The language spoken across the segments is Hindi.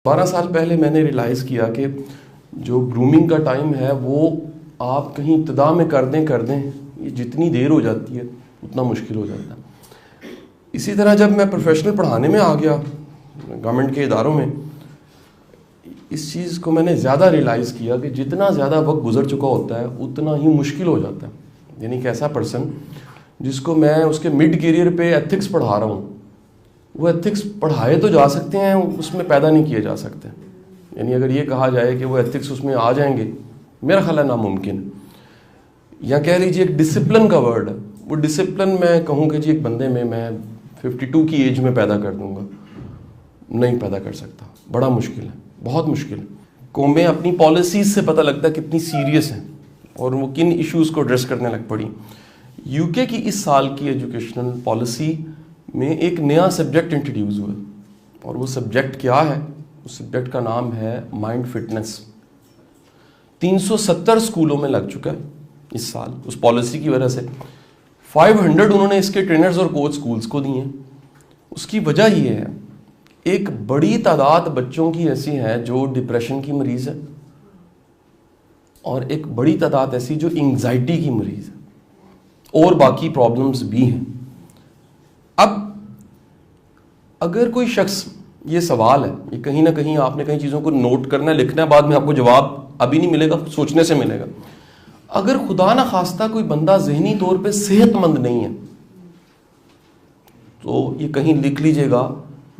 12 साल पहले मैंने रियलाइज़ किया कि जो ग्रूमिंग का टाइम है वो आप कहीं इब्तिदा में कर दें ये जितनी देर हो जाती है उतना मुश्किल हो जाता है। इसी तरह जब मैं प्रोफेशनल पढ़ाने में आ गया गवर्नमेंट के इदारों में, इस चीज़ को मैंने ज़्यादा रियलाइज़ किया कि जितना ज़्यादा वक्त गुजर चुका होता है उतना ही मुश्किल हो जाता है। यानी कि ऐसा पर्सन जिसको मैं उसके मिड करियर पे एथिक्स पढ़ा रहा हूँ, वो एथिक्स पढ़ाए तो जा सकते हैं, उसमें पैदा नहीं किए जा सकते। यानी अगर ये कहा जाए कि वो एथिक्स उसमें आ जाएंगे, मेरा ख्याल है नामुमकिन। या कह लीजिए एक डिसिप्लिन का वर्ड है, वो डिसिप्लिन मैं कहूँ कि जी एक बंदे में मैं 52 की एज में पैदा कर दूंगा, नहीं पैदा कर सकता। बड़ा मुश्किल है, बहुत मुश्किल है। कौमें अपनी पॉलिसीज़ से पता लगता है कितनी सीरियस हैं और वो किन इश्यूज़ को एड्रेस करने लग पड़ी। यूके की इस साल की एजुकेशनल पॉलिसी में एक नया सब्जेक्ट इंट्रोड्यूस हुआ और वो सब्जेक्ट क्या है? उस सब्जेक्ट का नाम है माइंड फिटनेस। 370 स्कूलों में लग चुका है इस साल उस पॉलिसी की वजह से। 500 उन्होंने इसके ट्रेनर्स और कोच स्कूल्स को दिए। उसकी वजह ये है, एक बड़ी तादाद बच्चों की ऐसी है जो डिप्रेशन की मरीज है और एक बड़ी तादाद ऐसी जो एंग्जाइटी की मरीज है और बाकी प्रॉब्लम्स भी हैं। अब अगर कोई शख्स, ये सवाल है, ये कहीं ना कहीं आपने कई चीज़ों को नोट करना है, लिखना है, बाद में आपको जवाब अभी नहीं मिलेगा, सोचने से मिलेगा। अगर खुदा ना खास्ता कोई बंदा जहनी तौर पे सेहतमंद नहीं है तो ये कहीं लिख लीजिएगा,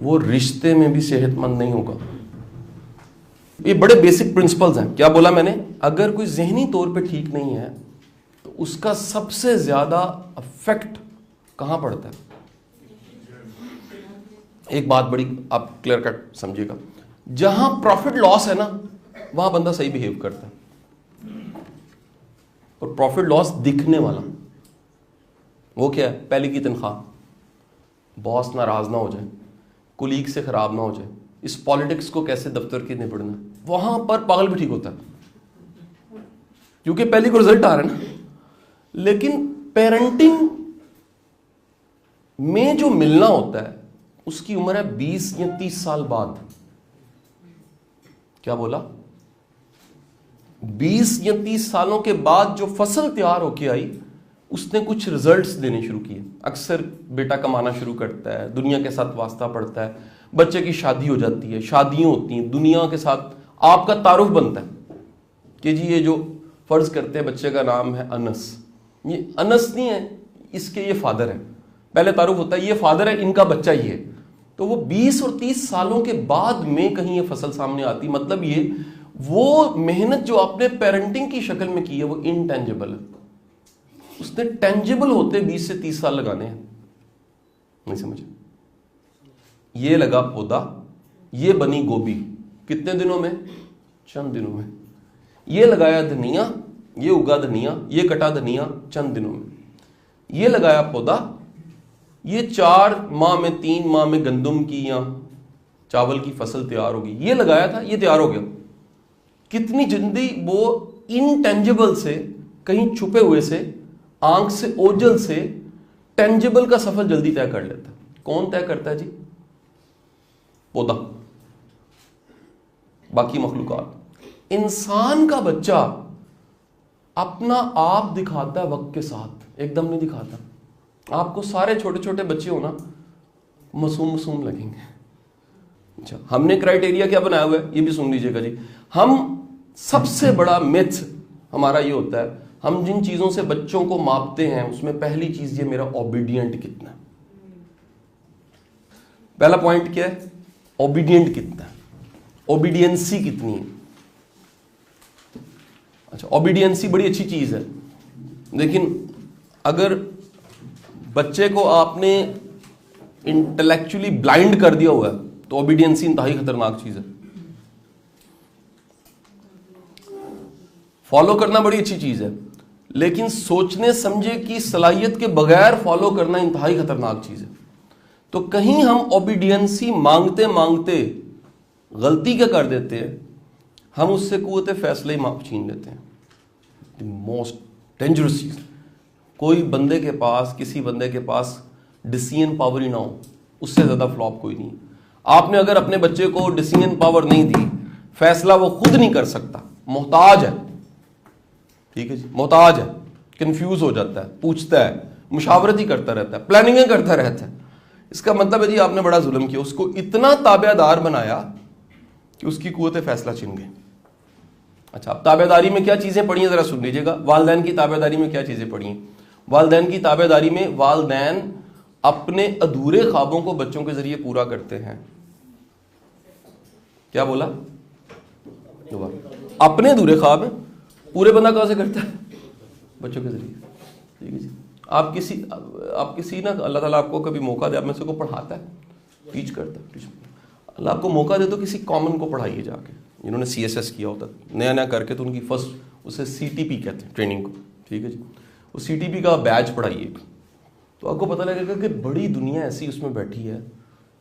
वो रिश्ते में भी सेहतमंद नहीं होगा। ये बड़े बेसिक प्रिंसिपल्स हैं। क्या बोला मैंने? अगर कोई जहनी तौर पे ठीक नहीं है तो उसका सबसे ज्यादा अफेक्ट कहां पड़ता है? एक बात बड़ी आप क्लियर कट समझिएगा, जहां प्रॉफिट लॉस है ना वहां बंदा सही बिहेव करता है। और प्रॉफिट लॉस दिखने वाला वो क्या है? पहले की तनख्वाह, बॉस नाराज ना हो जाए, कुलीग से खराब ना हो जाए, इस पॉलिटिक्स को कैसे दफ्तर के निपटना, वहां पर पागल भी ठीक होता है क्योंकि पहले को रिजल्ट आ रहा है ना। लेकिन पेरेंटिंग में जो मिलना होता है उसकी उम्र है 20 या 30 साल बाद। क्या बोला? 20 या 30 सालों के बाद जो फसल तैयार होके आई उसने कुछ रिजल्ट्स देने शुरू किए। अक्सर बेटा कमाना शुरू करता है, दुनिया के साथ वास्ता पड़ता है, बच्चे की शादी हो जाती है, शादियां होती हैं, दुनिया के साथ आपका तारुफ बनता है कि जी ये जो फर्ज करते हैं बच्चे का नाम है अनस, ये अनस नहीं है, इसके ये फादर है। पहले तारुफ होता है ये फादर है, इनका बच्चा ये है। तो वो 20 और 30 सालों के बाद में कहीं ये फसल सामने आती। मतलब ये वो मेहनत जो आपने पेरेंटिंग की शक्ल में की है वो इनटेंजिबल है। उसने टेंजिबल होते 20 से 30 साल लगाने हैं। नहीं समझे? ये लगा पौधा, ये बनी गोभी, कितने दिनों में? चंद दिनों में। ये लगाया धनिया, ये उगा धनिया, ये कटा धनिया, चंद दिनों में। ये लगाया पौधा, ये 4 माह में 3 माह में गंदम की या चावल की फसल तैयार होगी। ये लगाया था, ये तैयार हो गया। कितनी जल्दी वो इनटेंजिबल से, कहीं छुपे हुए से, आंख से ओझल से टेंजिबल का सफर जल्दी तय कर लेता है। कौन तय करता है जी? पौधा, बाकी मखलूकात। इंसान का बच्चा अपना आप दिखाता है वक्त के साथ, एकदम नहीं दिखाता। आपको सारे छोटे छोटे बच्चे हो ना मासूम मासूम लगेंगे। अच्छा, हमने क्राइटेरिया क्या बनाया हुआ है ये भी सुन लीजिएगा जी। हम सबसे बड़ा मिथ हमारा ये होता है, हम जिन चीजों से बच्चों को मापते हैं उसमें पहली चीज ये मेरा ओबीडियंट कितना है। पहला पॉइंट क्या है? ओबीडियंट कितना है, ओबीडियंसी कितनी है। अच्छा, ओबीडियंसी बड़ी अच्छी चीज है, लेकिन अगर बच्चे को आपने इंटेलेक्चुअली ब्लाइंड कर दिया हुआ है तो ओबीडियंसी इंतहाई खतरनाक चीज है। फॉलो करना बड़ी अच्छी चीज है, लेकिन सोचने समझे की सलाहियत के बगैर फॉलो करना इंतहाई खतरनाक चीज है। तो कहीं हम ओबीडियंसी मांगते मांगते गलती क्या कर देते हैं, हम उससे कुव्वत फैसले ही माफ छीन लेते हैं। द मोस्ट डेंजरस चीज। कोई बंदे के पास, किसी बंदे के पास डिसीजन पावर ही ना हो, उससे ज्यादा फ्लॉप कोई नहीं। आपने अगर अपने बच्चे को डिसीजन पावर नहीं दी, फैसला वो खुद नहीं कर सकता, मोहताज है, ठीक है जी, मोहताज है, कंफ्यूज हो जाता है, पूछता है, मुशावरत ही करता रहता है, प्लानिंग करता रहता है, इसका मतलब है जी आपने बड़ा जुल्म किया, उसको इतना ताबेदार बनाया कि उसकी कुव्वत फैसला छिन गई। अच्छा, अब ताबेदारी में क्या चीजें पड़ी हैं जरा सुन लीजिएगा। वालिदैन की ताबेदारी में क्या चीजें पड़ी हैं? वालिदैन की ताबेदारी में वालिदैन अपने अधूरे ख्वाबों को बच्चों के जरिए पूरा करते हैं। क्या बोला? अपने अधूरे ख्वाब पूरे बंदा कहां से करता है? बच्चों के जरिए। ठीक है जी। आप किसी ना, अल्लाह ताला आपको कभी मौका दे, आप में से को पढ़ाता है, टीच करता है, अल्लाह आपको मौका दे तो किसी कॉमन को पढ़ाइए जाके, जिन्होंने CSS किया होता नया नया करके, तो उनकी फर्स्ट उसे CTP कहते हैं ट्रेनिंग को। ठीक है जी। वो CTP का बैच पढ़ाइए तो आपको पता लगेगा कि बड़ी दुनिया ऐसी उसमें बैठी है।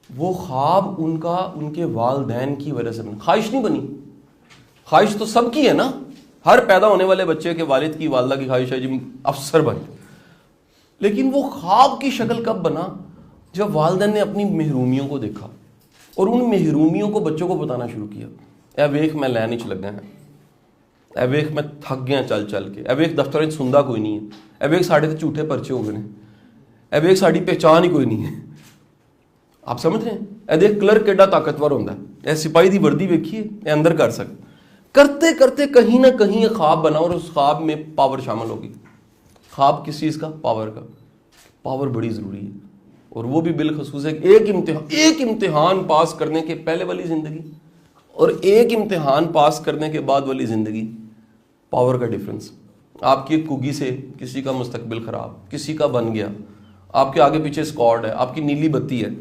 वो ख्वाब उनके वालिदैन की वजह से बना, ख्वाहिश नहीं बनी। ख्वाहिश तो सबकी है ना, हर पैदा होने वाले बच्चे के वालिद की वालदा की ख्वाहिश है जी अफसर बन। लेकिन वो ख्वाब की शक्ल कब बना? जब वालिदैन ने अपनी महरूमियों को देखा और उन महरूमियों को बच्चों को बताना शुरू किया। ए वेख मैं लैन च लगा है, ए वेख मैं थक गया चल चल के, ए वेख दफ्तर सुनता कोई नहीं है, ए वेख साढ़े तो झूठे पर्चे हो गए, ए वेख साड़ी पहचान ही कोई नहीं है। आप समझ रहे हैं? ए देख क्लर्क केड़ा ताकतवर होंदा है, ए सिपाही की वर्दी वेखिए, ए अंदर कर सकते। करते करते कहीं ना कहीं ये ख्वाब बना और उस ख्वाब में पावर शामिल होगी। ख्वाब किस चीज़ का? पावर का। पावर बड़ी ज़रूरी है, और वो भी बिलखसूस है। एक इम्तिहान पास करने के पहले वाली ज़िंदगी और एक इम्तिहान पास करने के बाद वाली ज़िंदगी, पावर का डिफरेंस। आपकी एक कुगी से किसी का मुस्तकबिल ख़राब, किसी का बन गया, आपके आगे पीछे स्क्वाड है, आपकी नीली बत्ती है,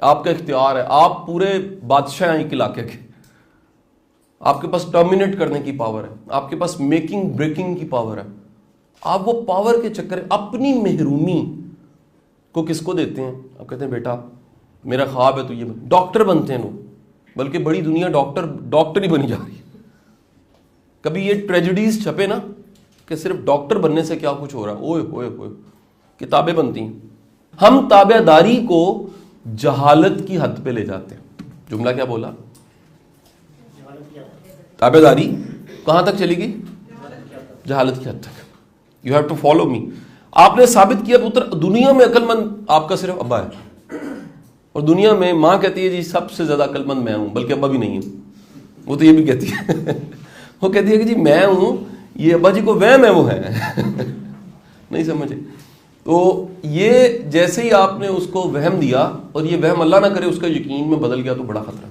आपका इख्तियार है, आप पूरे बादशाह हैं एक इलाके के, आपके पास टर्मिनेट करने की पावर है, आपके पास मेकिंग ब्रेकिंग की पावर है। आप वो पावर के चक्कर अपनी महरूमी को किसको देते हैं? आप कहते हैं बेटा मेरा ख्वाब है तो ये डॉक्टर बनते हैं लोग, बल्कि बड़ी दुनिया डॉक्टर ही बनी जा रही है। कभी ये ट्रेजेडीज छपे ना कि सिर्फ डॉक्टर बनने से क्या कुछ हो रहा है, ओए होए होए, किताबें बनती हैं। हम ताबेदारी को जहालत की हद पे ले जाते हैं। जुमला क्या बोला? ताबेदारी कहां तक चलेगी? जहालत की हद तक। You have to follow me. आपने साबित किया पुत्र, दुनिया में अक्लमंद आपका सिर्फ अब्बा है, और दुनिया में मां कहती है जी सबसे ज्यादा अक्लमंद मैं हूं, बल्कि अब्बा भी नहीं है, वो तो ये भी कहती है वो कहती है कि जी मैं हूं, ये अब्बा जी को वहम है, वो है नहीं समझे? तो ये जैसे ही आपने उसको वहम दिया, और ये वहम अल्लाह ना करे उसका यकीन में बदल गया, तो बड़ा खतरा।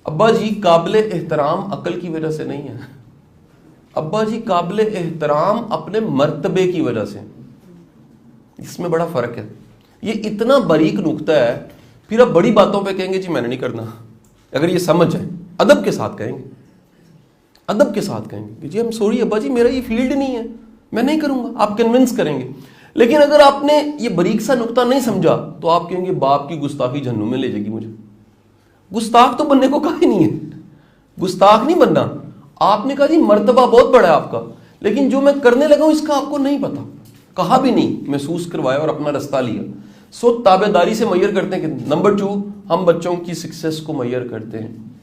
अब्बा जी काबिल एहतराम अकल की वजह से नहीं है, अब्बा जी काबिल एहतराम अपने मर्तबे की वजह से। इसमें बड़ा फर्क है। ये इतना बारीक नुक्ता है। फिर अब बड़ी बातों पे कहेंगे जी मैंने नहीं करना, अगर ये समझ जाए, अदब के साथ कहेंगे, अदब के साथ कहेंगे कि जी हम सॉरी अब्बा जी मेरा ये फील्ड नहीं है, मैं नहीं करूंगा। आप कन्विंस करेंगे। लेकिन अगर आपने ये बारीक सा नुक्ता नहीं समझा तो आप कहेंगे बाप की गुस्ताखी जहन्नुम में ले जाएगी मुझे। गुस्ताख तो बनने को कहा ही नहीं है, गुस्ताख नहीं बनना। आपने कहा जी मर्तबा बहुत बड़ा है आपका, लेकिन जो मैं करने लगा हूं इसका आपको नहीं पता, कहा भी नहीं, महसूस करवाया और अपना रास्ता लिया। सो ताबेदारी से मैयर करते हैं कि नंबर 2, हम बच्चों की सक्सेस को मैयर करते हैं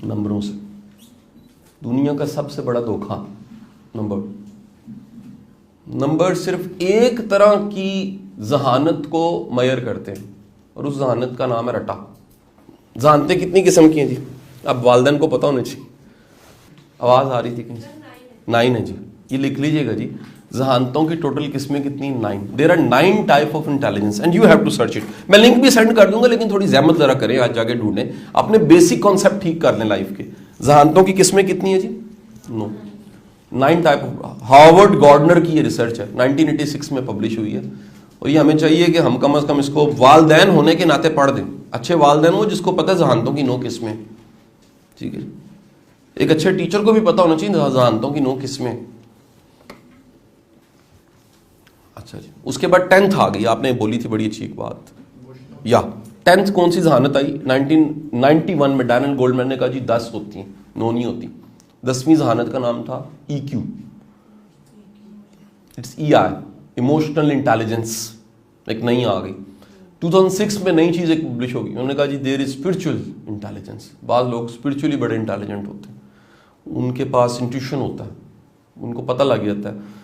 नंबरों से। दुनिया का सबसे बड़ा धोखा नंबर सिर्फ एक तरह की जहानत को मैयर करते हैं, और उस जहानत का नाम है रटा। जानते कितनी किस्म की हैं जी? अब वालिदैन को पता होना चाहिए। आवाज आ रही थी कहीं से? 9 है जी, ये लिख लीजिएगा जी। जहानतों की टोटल किस्में कितनी? 9। There are 9 type of intelligence and you have to search it. मैं लिंक भी सेंड कर दूंगा, लेकिन थोड़ी जहमत जरा करें, आज जाके ढूंढें, अपने बेसिक कॉन्सेप्ट ठीक कर लें लाइफ के। जहानतों की किस्में कितनी है जी? 9 टाइप ऑफ। हार्वर्ड गार्डनर की ये रिसर्च है, 1986 में पब्लिश हुई है, और ये हमें चाहिए कि हम कम से कम इसको वालिदैन होने के नाते पढ़ दें। अच्छे वालिदैन हो जिसको पता है जहानतों की 9 किस्में। ठीक है, एक अच्छे टीचर को भी पता होना चाहिए जहानतों की 9 किस्में। अच्छा जी, उसके बाद 10th आ गई, आपने बोली थी बड़ी अच्छी एक बात। या 10th कौन सी जहानत आई? 1991 में डैनियल गोल्डमैन ने कहा जी 10 होती हैं, 9 नहीं होती। 10वीं जहानत का नाम था EQ, it's EI, emotional intelligence. एक नई आ गई। 2006 में नई चीज़ एक पब्लिश होगी, उन्होंने कहा जी देयर इज स्पिरिचुअल इंटेलिजेंस। बाज़ लोग स्पिरिचुअली बड़े इंटेलिजेंट होते हैं, उनके पास इंट्यूशन होता है, उनको पता लग जाता है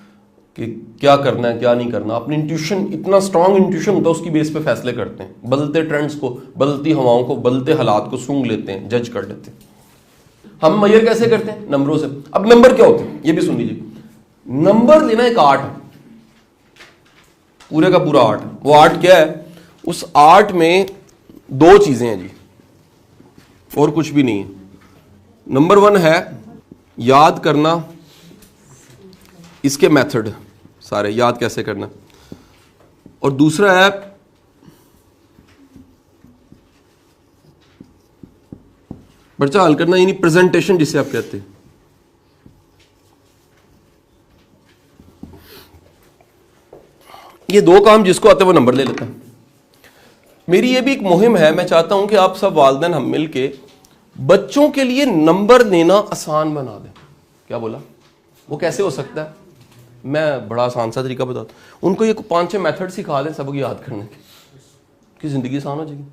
कि क्या करना है क्या नहीं करना। अपनी इंट्यूशन, इतना स्ट्रांग इंट्यूशन होता है, उसकी बेस पे फैसले करते हैं, बदलते ट्रेंड्स को, बदलती हवाओं को, बदलते हालात को सूंघ लेते हैं, जज कर लेते हैं। हम मेजर कैसे करते हैं? नंबरों से। अब नंबर क्या होते हैं ये भी सुन लीजिए। नंबर लेना एक आर्ट है, पूरे का पूरा आर्ट है। वो आर्ट क्या है? उस आर्ट में दो चीजें हैं जी, और कुछ भी नहीं है। नंबर 1 है याद करना, इसके मेथड सारे याद कैसे करना, और दूसरा है पर्चा हल करना, यानी प्रेजेंटेशन जिसे आप कहते हैं। ये दो काम जिसको आते हैं वो नंबर ले लेता है। मेरी ये भी एक मुहिम है, मैं चाहता हूं कि आप सब वालिदैन हम मिल के बच्चों के लिए नंबर देना आसान बना दें। क्या बोला? वो कैसे हो सकता है? मैं बड़ा आसान सा तरीका बताता हूं। उनको ये 5-6 मेथड सिखा दें सबक याद करने के, कि जिंदगी आसान हो जाएगी।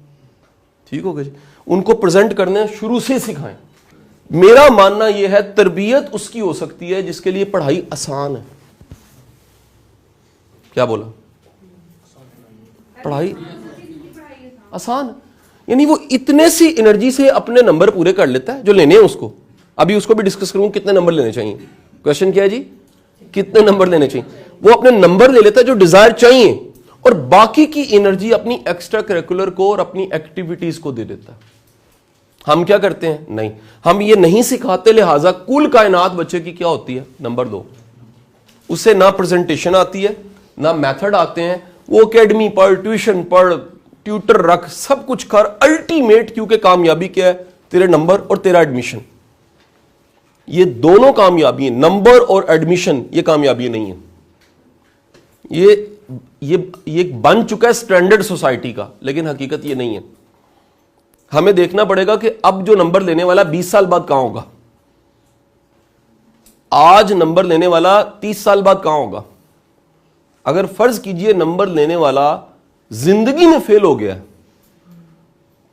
ठीक हो गया जी। उनको प्रेजेंट करने शुरू से सिखाएं। मेरा मानना यह है तरबियत उसकी हो सकती है जिसके लिए पढ़ाई आसान है। क्या बोला? पढ़ाई आसान, यानी वो इतने सी एनर्जी से अपने नंबर पूरे कर लेता है जो लेने हैं उसको। अभी उसको भी डिस्कस करूंगा कितने नंबर लेने चाहिए। क्वेश्चन क्या है जी? कितने नंबर लेने चाहिए। वो अपने नंबर ले लेता है जो डिजायर चाहिए, और बाकी की एनर्जी अपनी एक्स्ट्रा करिकुलर को और अपनी एक्टिविटीज को दे देता है। हम क्या करते हैं? नहीं, हम ये नहीं सिखाते, लिहाजा कुल कायनात बच्चे की क्या होती है? नंबर 2। उसे ना प्रेजेंटेशन आती है, ना मेथड आते हैं। वो एकेडमी पढ़, ट्यूशन पढ़, ट्यूटर रख, सब कुछ कर, अल्टीमेट क्योंकि कामयाबी क्या है? तेरे नंबर और तेरा एडमिशन। ये दोनों कामयाबी है, नंबर और एडमिशन, ये कामयाबी नहीं है। ये बन चुका है स्टैंडर्ड सोसाइटी का, लेकिन हकीकत ये नहीं है। हमें देखना पड़ेगा कि अब जो नंबर लेने वाला 20 साल बाद कहां होगा, आज नंबर लेने वाला 30 साल बाद कहां होगा। अगर फर्ज कीजिए नंबर लेने वाला जिंदगी में फेल हो गया,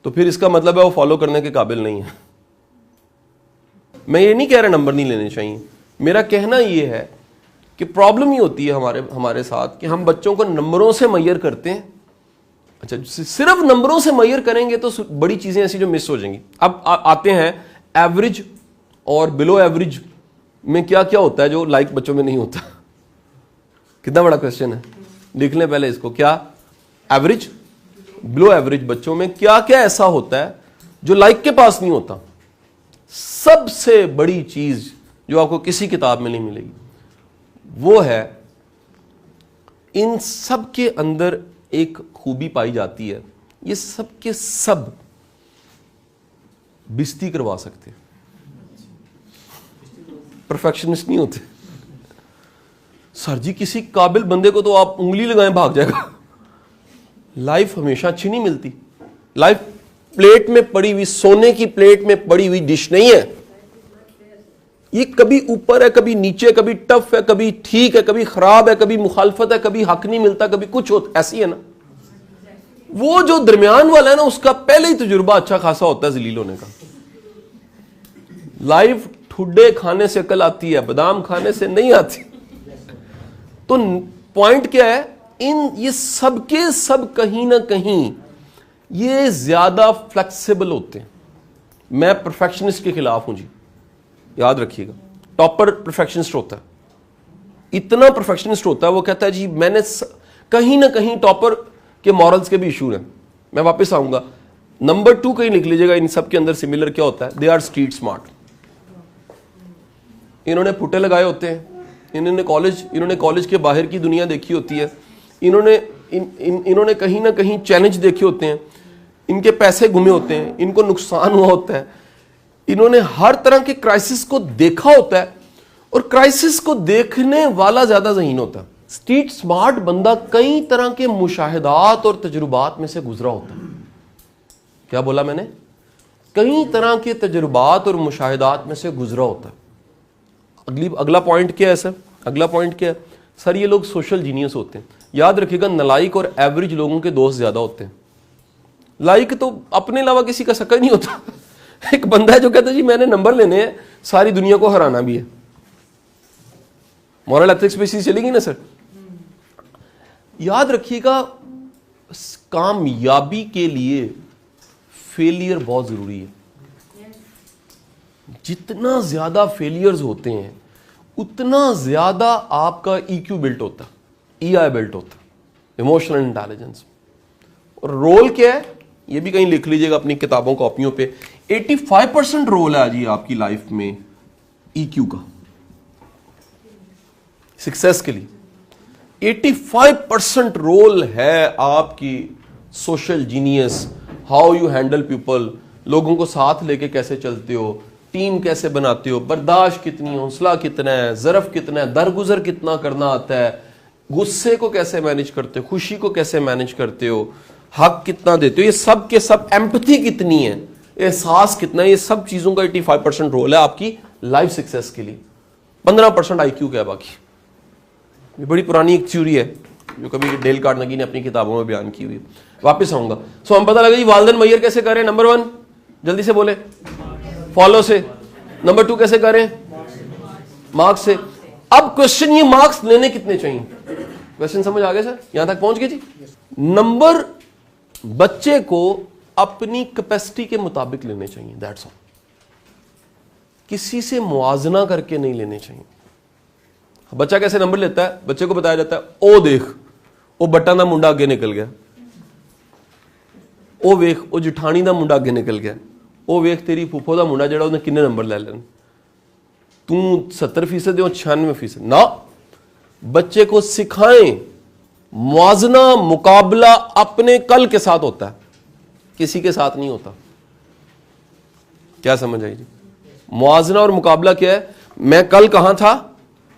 तो फिर इसका मतलब है वो फॉलो करने के काबिल नहीं है। मैं ये नहीं कह रहा नंबर नहीं लेने चाहिए, मेरा कहना यह है कि प्रॉब्लम ये होती है हमारे साथ कि हम बच्चों को नंबरों से मैयर करते हैं। अच्छा, सिर्फ नंबरों से मैयर करेंगे तो बड़ी चीजें ऐसी जो मिस हो जाएंगी। अब आते हैं एवरेज और बिलो एवरेज में क्या क्या होता है जो लाइक बच्चों में नहीं होता। कितना बड़ा क्वेश्चन है, लिख लें पहले इसको। क्या एवरेज, बिलो एवरेज बच्चों में क्या क्या ऐसा होता है जो लाइक के पास नहीं होता। सबसे बड़ी चीज जो आपको किसी किताब में नहीं मिलेगी वो है, इन सब के अंदर एक खूबी पाई जाती है, ये सब के सब बिस्ती करवा सकते हैं, परफेक्शनिस्ट नहीं होते। सर जी किसी काबिल बंदे को तो आप उंगली लगाएं भाग जाएगा। लाइफ हमेशा अच्छी नहीं मिलती। लाइफ प्लेट में पड़ी हुई, सोने की प्लेट में पड़ी हुई डिश नहीं है। ये कभी ऊपर है, कभी नीचे, कभी टफ है, कभी ठीक है, कभी खराब है, कभी मुखालफत है, कभी हक नहीं मिलता, कभी कुछ होता, ऐसी है ना। वो जो दरमियान वाला है ना, उसका पहले ही तजुर्बा अच्छा खासा होता है जलील होने का। लाइफ ठुड्डे खाने से अकल आती है, बादाम खाने से नहीं आती। तो पॉइंट क्या है, ये सब के सब कहीं ना कहीं ये ज्यादा फ्लेक्सिबल होते हैं। मैं परफेक्शनिस्ट के खिलाफ हूं जी, याद रखिएगा। टॉपर परफेक्शनिस्ट होता है, इतना परफेक्शनिस्ट होता है, वो कहता है जी मैंने कहीं ना कहीं टॉपर के मॉरल्स के भी इशू हैं। मैं वापस आऊंगा। नंबर 2 कहीं लिख लीजिएगा, इन सब के अंदर सिमिलर क्या होता है, दे आर स्ट्रीट स्मार्ट। इन्होंने फुटे लगाए होते हैं, इन्होंने कॉलेज के बाहर की दुनिया देखी होती है, इन्होंने कहीं ना कहीं चैलेंज देखे होते हैं, इनके पैसे घुमे होते हैं, इनको नुकसान हुआ होता है, इन्होंने हर तरह के क्राइसिस को देखा होता है, और क्राइसिस को देखने वाला ज्यादा ज़हीन होता है। स्ट्रीट स्मार्ट बंदा कई तरह के मुशाहिदात और तजुर्बात में से गुजरा होता है। क्या बोला मैंने? कई तरह के तजुर्बात और मुशाहिदात में से गुजरा होता है। अगला पॉइंट क्या है सर? अगला पॉइंट क्या है सर? ये लोग सोशल जीनियस होते हैं। याद रखिएगा, नलायक और एवरेज लोगों के दोस्त ज्यादा होते हैं। लाइक तो अपने अलावा किसी का शक ही नहीं होता। एक बंदा है जो कहता है जी मैंने नंबर लेने हैं, सारी दुनिया को हराना भी है। मॉरल एथिक्स पे चीज चलेगी ना सर। याद रखिएगा, कामयाबी के लिए फेलियर बहुत जरूरी है। जितना ज्यादा फेलियर्स होते हैं उतना ज्यादा आपका EQ बिल्ट होता है, EI बिल्ट होता है, इमोशनल इंटेलिजेंस। और रोल क्या है ये भी कहीं लिख लीजिएगा अपनी किताबों कॉपियों पे। 85% रोल है जी आपकी लाइफ में EQ का, सक्सेस के लिए। 85% रोल है आपकी social genius, how you handle people, लोगों को साथ लेके कैसे चलते हो, टीम कैसे बनाते हो, बर्दाश्त कितनी, हौसला कितना है, ज़रफ कितना है, दरगुजर कितना करना आता है, गुस्से को कैसे मैनेज करते हो, खुशी को कैसे मैनेज करते हो, हक कितना देते हो, ये सब के सब, एम्पैथी कितनी है, एहसास कितना है, ये सब चीज़ों का 85% रोल है आपकी लाइफ सक्सेस के लिए। 15% IQ का है बाकी। ये बड़ी पुरानी एक थ्योरी है जो कभी डेल कार्नेगी ने अपनी किताबों में बयान की हुई। वापस आऊंगा। सो हम पता लगा जी वाल्देन मैयर कैसे करें। नंबर 1 जल्दी से बोले, फॉलो से। नंबर 2 कैसे करें, मार्क्स से। अब क्वेश्चन ये, मार्क्स लेने कितने चाहिए? क्वेश्चन समझ आ गया सर, यहां तक पहुंच गए जी। नंबर बच्चे को अपनी कैपेसिटी के मुताबिक लेने चाहिए, दैट्स ऑल। किसी से मुआवजा करके नहीं लेने चाहिए। बच्चा कैसे नंबर लेता है, बच्चे को बताया जाता है, ओ देख ओ बट्टा दा मुंडा अगे निकल गया, ओ वेख ओ जिठानी दा मुंडा अगे निकल गया, ओ वेख तेरी फूफो दा मुंडा जेड़ा उन्हें किन्ने नंबर लै लेने, तू 70% या 96%। ना, बच्चे को सिखाएं मुआवजा मुकाबला अपने कल के साथ होता है, किसी के साथ नहीं होता। क्या समझ आई जी? मुआवजा और मुकाबला क्या है? मैं कल कहां था,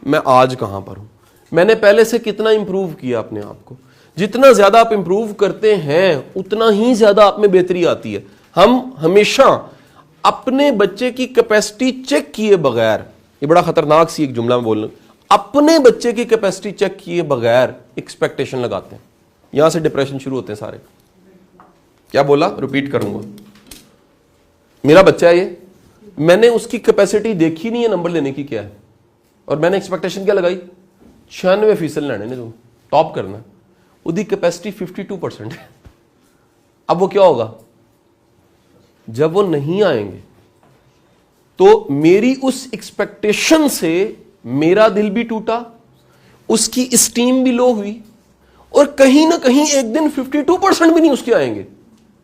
मैं आज कहां पर हूं, मैंने पहले से कितना इंप्रूव किया अपने आप को। जितना ज्यादा आप इंप्रूव करते हैं उतना ही ज्यादा आप में बेहतरी आती है। हम हमेशा अपने बच्चे की कैपेसिटी चेक किए बगैर, ये बड़ा खतरनाक सी एक जुमला में बोलना, अपने बच्चे की कैपेसिटी चेक किए बगैर एक्सपेक्टेशन लगाते हैं। यहां से डिप्रेशन शुरू होते हैं सारे। क्या बोला, रिपीट करूंगा। मेरा बच्चा है ये, मैंने उसकी कैपेसिटी देखी नहीं है नंबर लेने की क्या है, और मैंने एक्सपेक्टेशन क्या लगाई, 96% लेने ने, तुम टॉप करना। उसकी कैपेसिटी 52% है। अब वो क्या होगा, जब वो नहीं आएंगे तो मेरी उस एक्सपेक्टेशन से मेरा दिल भी टूटा, उसकी स्टीम भी लो हुई, और कहीं ना कहीं एक दिन 52% भी नहीं उसके आएंगे,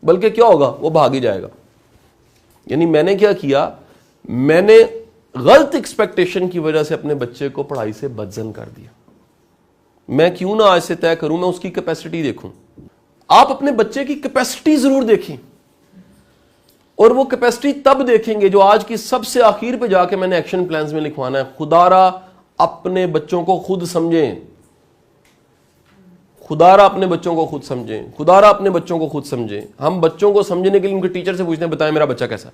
बल्कि क्या होगा, वो भाग ही जाएगा। यानी मैंने क्या किया, मैंने गलत एक्सपेक्टेशन की वजह से अपने बच्चे को पढ़ाई से बदजन कर दिया। मैं क्यों ना आज से तय करूं, मैं उसकी कैपेसिटी देखूं। आप अपने बच्चे की कैपेसिटी जरूर देखें, और वो कैपेसिटी तब देखेंगे जो आज की सबसे आखिर पे जाके मैंने एक्शन प्लान्स में लिखवाना है। खुदारा अपने बच्चों को खुद समझें, खुदारा अपने बच्चों को खुद समझें, खुदारा अपने बच्चों को खुद समझें। हम बच्चों को समझने के लिए उनके टीचर से पूछते हैं, बताएं मेरा बच्चा कैसा,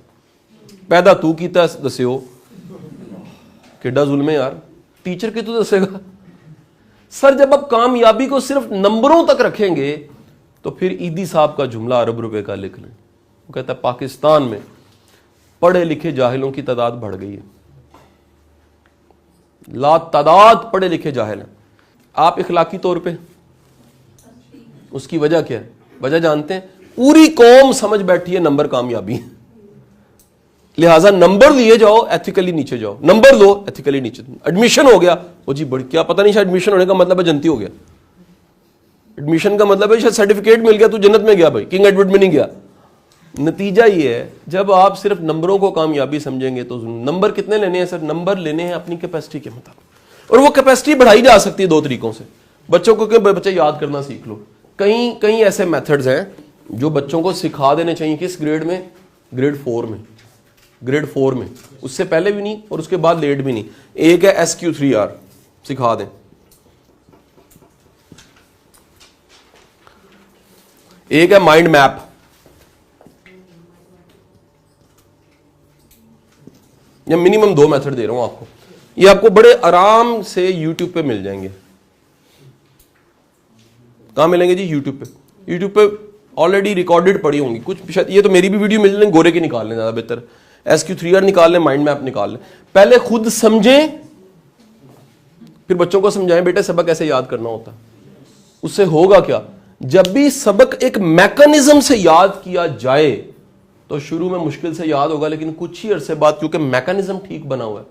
पैदा तू कीता दस्यो, किड्डा जुल्म है यार, टीचर के तो दसेगा। सर जब आप कामयाबी को सिर्फ नंबरों तक रखेंगे तो फिर ईदी साहब का जुमला अरब रुपए का लिख लें। वो कहता है पाकिस्तान में पढ़े लिखे जाहिलों की तादाद बढ़ गई है, ला तादाद पढ़े लिखे जाहिल हैं। आप इखलाकी तौर पे उसकी वजह क्या है, वजह जानते हैं? पूरी कौम समझ बैठी है नंबर कामयाबी है, लिहाजा नंबर लिए जाओ, एथिकली नीचे जाओ, नंबर लो, एथिकली नीचे। एडमिशन हो गया, वो जी बड़ी क्या पता नहीं, शायद एडमिशन होने का मतलब है जनती हो गया। एडमिशन का मतलब है शायद सर्टिफिकेट मिल गया, तू जन्नत में गया भाई, किंग एडवर्ड में नहीं गया। नतीजा ये है, जब आप सिर्फ नंबरों को कामयाबी समझेंगे तो नंबर कितने लेने हैं सर, नंबर लेने हैं अपनी कैपेसिटी के मुताबिक, और वो कैपेसिटी बढ़ाई जा सकती है 2 तरीकों से। बच्चों को बच्चे याद करना सीख लो। कई ऐसे मेथड्स हैं जो बच्चों को सिखा देने चाहिए। किस ग्रेड में? ग्रेड 4 में, ग्रेड 4 में, उससे पहले भी नहीं और उसके बाद लेट भी नहीं। एक है SQ3R, सिखा दें। एक है माइंड मैप, या मिनिमम 2 मेथड दे रहा हूं आपको, ये आपको बड़े आराम से YouTube पे मिल जाएंगे। कहां मिलेंगे जी? YouTube पे। YouTube पे ऑलरेडी रिकॉर्डेड पड़ी होंगी कुछ, शायद ये तो मेरी भी वीडियो मिल लें, गोरे के निकाल लें ज़्यादा बेहतर, SQ3R निकाल लें, माइंड मैप निकाल लें, पहले खुद समझें फिर बच्चों को समझाएं बेटे सबक ऐसे याद करना होता। उससे होगा क्या, जब भी सबक एक मैकेनिज्म से याद किया जाए तो शुरू में मुश्किल से याद होगा, लेकिन कुछ ही अरसे बाद क्योंकि मैकेनिज्म ठीक बना हुआ है,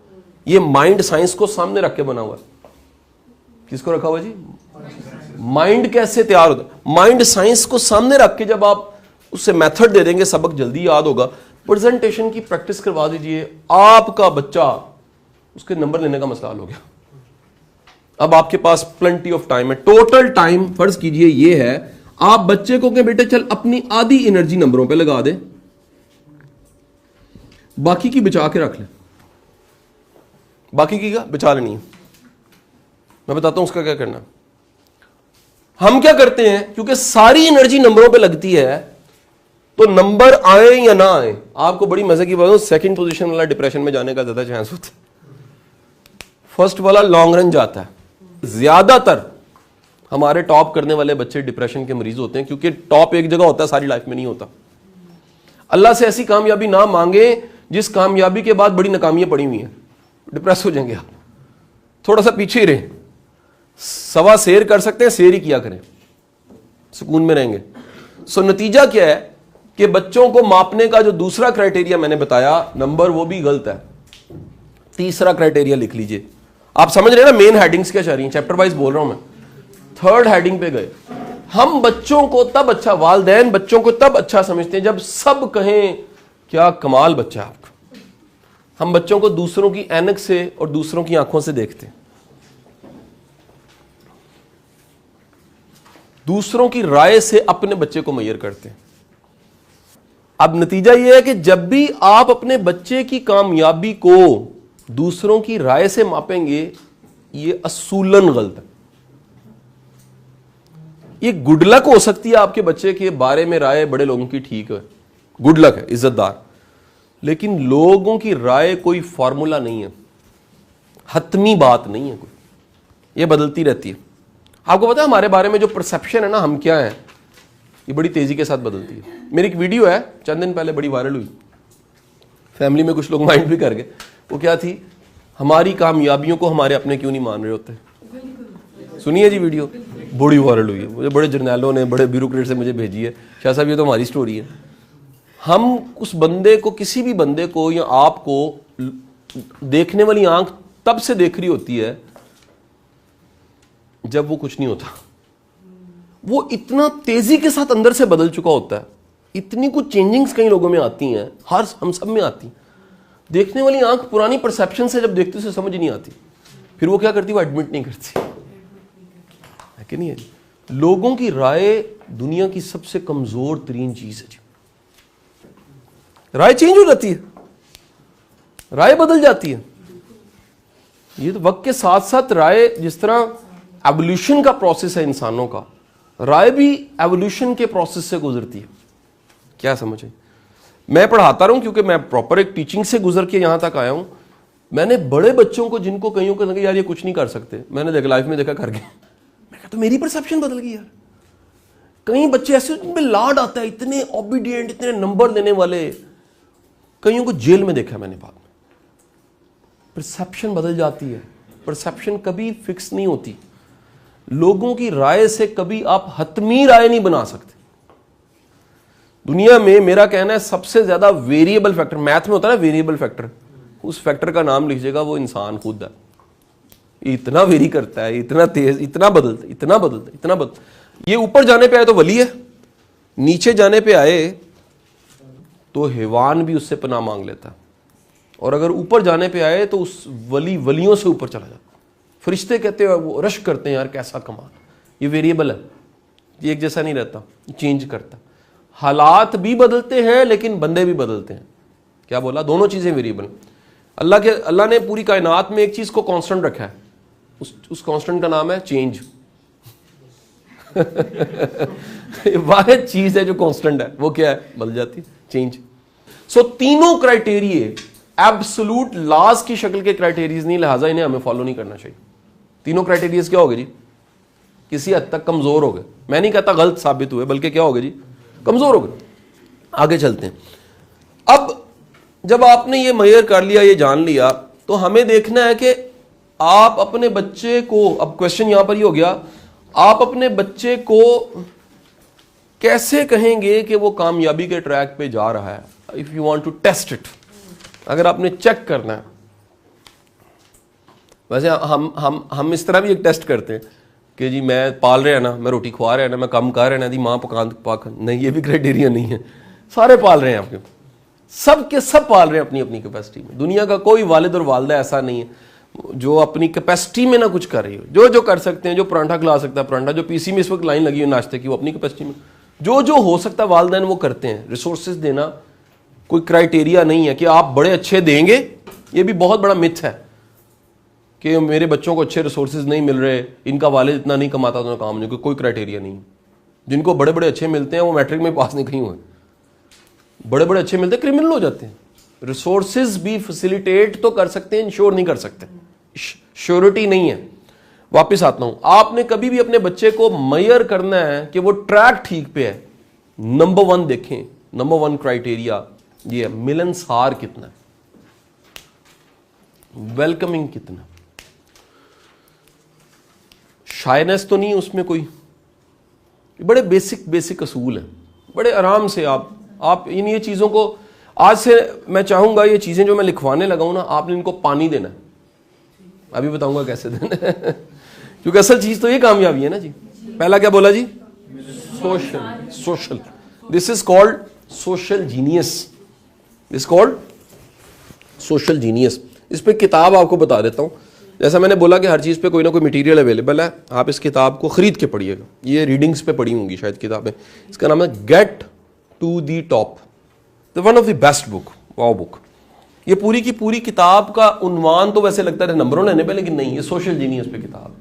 ये माइंड साइंस को सामने रख के बना हुआ है। किसको रखा हुआ जी? माइंड कैसे तैयार होता है, माइंड साइंस को सामने रख के जब आप उससे मेथड दे देंगे सबक जल्दी याद होगा। प्रेजेंटेशन की प्रैक्टिस करवा दीजिए, आपका बच्चा, उसके नंबर लेने का मसला हल हो गया। अब आपके पास प्लेंटी ऑफ टाइम है, टोटल टाइम फर्ज कीजिए ये है, आप बच्चे को कहें बेटे चल अपनी आधी एनर्जी नंबरों पे लगा दे, बाकी की बचा के रख ले, बाकी की का बचा लेनी है। मैं बताता हूं उसका क्या करना। हम क्या करते हैं, क्योंकि सारी एनर्जी नंबरों पे लगती है तो नंबर आए या ना आए, आपको बड़ी मजे की बात है, सेकंड पोजीशन वाला डिप्रेशन में जाने का ज्यादा चांस होता है, फर्स्ट वाला लॉन्ग रन जाता है। ज्यादातर हमारे टॉप करने वाले बच्चे डिप्रेशन के मरीज होते हैं, क्योंकि टॉप एक जगह होता है, सारी लाइफ में नहीं होता। अल्लाह से ऐसी कामयाबी ना मांगे जिस कामयाबी के बाद बड़ी नाकामियां पड़ी हुई हैं, डिप्रेस हो जाएंगे आप। थोड़ा सा पीछे ही रहे, सवा शेर कर सकते हैं, शेर ही किया करें, सुकून में रहेंगे। सो नतीजा क्या है कि बच्चों को मापने का जो दूसरा क्राइटेरिया मैंने बताया नंबर, वो भी गलत है। तीसरा क्राइटेरिया लिख लीजिए। आप समझ रहे हैं ना मेन हेडिंग्स क्या चाह रही हैं, चैप्टर वाइज बोल रहा हूं मैं। थर्ड हेडिंग पे गए, हम बच्चों को तब अच्छा, वालिदैन बच्चों को तब अच्छा समझते हैं जब सब कहें क्या कमाल बच्चा है आपका। हम बच्चों को दूसरों की ऐनक से और दूसरों की आंखों से देखते हैं, दूसरों की राय से अपने बच्चे को मैयर करते हैं। अब नतीजा यह है कि जब भी आप अपने बच्चे की कामयाबी को दूसरों की राय से मापेंगे, ये असूलन गलत है। ये गुड लक हो सकती है आपके बच्चे के बारे में राय बड़े लोगों की ठीक है, गुड लक है, इज्जतदार, लेकिन लोगों की राय कोई फॉर्मूला नहीं है, हतमी बात नहीं है कोई, ये बदलती रहती है। आपको पता है हमारे बारे में जो परसेप्शन है ना, हम क्या हैं, ये बड़ी तेजी के साथ बदलती है। मेरी एक वीडियो है चंद दिन पहले बड़ी वायरल हुई, फैमिली में कुछ लोग माइंड भी कर गए। वो क्या थी, हमारी कामयाबियों को हमारे अपने क्यों नहीं मान रहे होते। सुनिए जी वीडियो, बड़ी वायरल हुई है, मुझे बड़े जर्नैलों ने, बड़े ब्यूरोक्रेट से मुझे भेजी है। शाह साहब ये तो हमारी स्टोरी है। हम उस बंदे को, किसी भी बंदे को या आपको, देखने वाली आंख तब से देख रही होती है जब वो कुछ नहीं होता। वो इतना तेजी के साथ अंदर से बदल चुका होता है, इतनी कुछ चेंजिंग्स कई लोगों में आती हैं, हर हम सब में आती। देखने वाली आंख पुरानी परसेप्शन से जब देखती उसे समझ नहीं आती, फिर वो क्या करती, वो एडमिट नहीं करती है कि नहीं है। लोगों की राय दुनिया की सबसे कमजोर तरीन चीज है जी। राय चेंज हो जाती है, राय बदल जाती है। ये तो वक्त के साथ साथ राय, जिस तरह एवोल्यूशन का प्रोसेस है इंसानों का, राय भी एवोल्यूशन के प्रोसेस से गुजरती है। क्या समझे, मैं पढ़ाता रहा हूं क्योंकि मैं प्रॉपर एक टीचिंग से गुजर के यहां तक आया हूं। मैंने बड़े बच्चों को, जिनको कईयों को लगे यार ये कुछ नहीं कर सकते, मैंने देखा लाइफ में देखा करके, मैं कहा तो मेरी परसेप्शन बदल गई यार। कई बच्चे ऐसे जिनमें लाड आता है, इतने ओबीडियंट, इतने नंबर देने वाले, कईयों को जेल में देखा मैंने बाद में। परसेप्शन बदल जाती है, परसेप्शन कभी फिक्स नहीं होती। लोगों की राय से कभी आप हतमी राय नहीं बना सकते। दुनिया में मेरा कहना है सबसे ज्यादा वेरिएबल फैक्टर, मैथ में होता है ना वेरिएबल फैक्टर, उस फैक्टर का नाम लीजिएगा, वो इंसान खुद है। इतना वेरी करता है, इतना तेज, इतना बदलता, इतना बदलता, इतना बदलता। ये ऊपर जाने पे आए तो वली है, नीचे जाने पे आए तो हैवान भी उससे पनाह मांग लेता है, और अगर ऊपर जाने पे आए तो उस वलियों से ऊपर चला जाता। फरिश्ते कहते हैं, वो रश करते हैं यार कैसा कमाल। ये वेरिएबल है, ये एक जैसा नहीं रहता, चेंज करता। हालात भी बदलते हैं लेकिन बंदे भी बदलते हैं। क्या बोला, दोनों चीजें वेरिएबल। अल्लाह ने पूरी कायनात में एक चीज को कांस्टेंट रखा है, उस कांस्टेंट का नाम है चेंज। वाहिद चीज है जो कांस्टेंट है, वो क्या है, बदल जाती है, चेंज। सो तीनों क्राइटेरिया एब्सोल्यूट लॉज की शक्ल के क्राइटेरिया नहीं, लिहाजा इन्हें हमें फॉलो नहीं करना चाहिए। तीनों क्राइटेरिया क्या हो गए जी, किसी हद तक कमजोर हो गए। मैं नहीं कहता गलत साबित हुए, बल्कि क्या हो गए जी, कमजोर हो गए। आगे चलते हैं। अब जब आपने ये मेजर कर लिया, ये जान लिया, तो हमें देखना है कि आप अपने बच्चे को, अब क्वेश्चन यहां पर ही हो गया, आप अपने बच्चे को कैसे कहेंगे कि वो कामयाबी के ट्रैक पे जा रहा है। If you want to test it, अगर आपने चेक करना है, वैसे हम इस तरह भी एक टेस्ट करते हैं कि जी मैं पाल रहे हैं ना, मैं रोटी खुआ रहे हैं ना, मैं काम कर रहे हैं ना, दी माँ पकान पाक नहीं, ये भी क्राइटेरिया नहीं है। सारे पाल रहे हैं आपके, सब के सब पाल रहे हैं अपनी अपनी कैपेसिटी में। दुनिया का कोई वालिद और वालदा ऐसा नहीं है जो अपनी कैपेसिटी में ना कुछ कर रही हो। जो जो कर सकते हैं, जो परांठा खिला सकता है परांठा, जो पीसी में इस वक्त लाइन लगी हो नाश्ते की, वो अपनी कैपेसिटी में जो जो हो सकता है वालदैन वो करते हैं। रिसोर्सेज देना कोई क्राइटेरिया नहीं है कि आप बड़े अच्छे देंगे। ये भी बहुत बड़ा मिथ है कि मेरे बच्चों को अच्छे रिसोर्सेज नहीं मिल रहे, इनका वालिद इतना नहीं कमाता तो काम नहीं। कोई क्राइटेरिया नहीं। जिनको बड़े बड़े अच्छे मिलते हैं वो मैट्रिक में पास नहीं कहीं हुए, बड़े बड़े अच्छे मिलते हैं क्रिमिनल हो जाते हैं। रिसोर्सेज भी फैसिलिटेट तो कर सकते हैं, इंश्योर नहीं कर सकते, श्योरिटी नहीं है। वापिस आता हूं, आपने कभी भी अपने बच्चे को मेजर करना है कि वो ट्रैक ठीक पे है। नंबर 1 देखें, नंबर 1 क्राइटेरिया ये है, मिलनसार कितना, वेलकमिंग कितना, शायनेस तो नहीं उसमें कोई। बड़े बेसिक असूल हैं, बड़े आराम से आप इन ये चीजों को, आज से मैं चाहूंगा ये चीजें जो मैं लिखवाने लगा हूं ना, आपने इनको पानी देना है। अभी बताऊंगा कैसे देना है क्योंकि असल चीज तो ये कामयाबी है ना जी। पहला क्या बोला जी? Social. This is called social genius, this called social genius. इस पे किताब आपको बता देता हूं। जैसा मैंने बोला कि हर चीज पे कोई ना कोई मटेरियल अवेलेबल है, आप इस किताब को खरीद के पढ़िएगा। ये रीडिंग्स पे पढ़ी होंगी शायद किताबें। इसका नाम है get to the top, the one of the best book, wow book. ये पूरी की पूरी किताब का उन्वान तो वैसे लगता है नंबरों लेने पे, लेकिन नहीं, ये सोशल जीनियस पे किताब,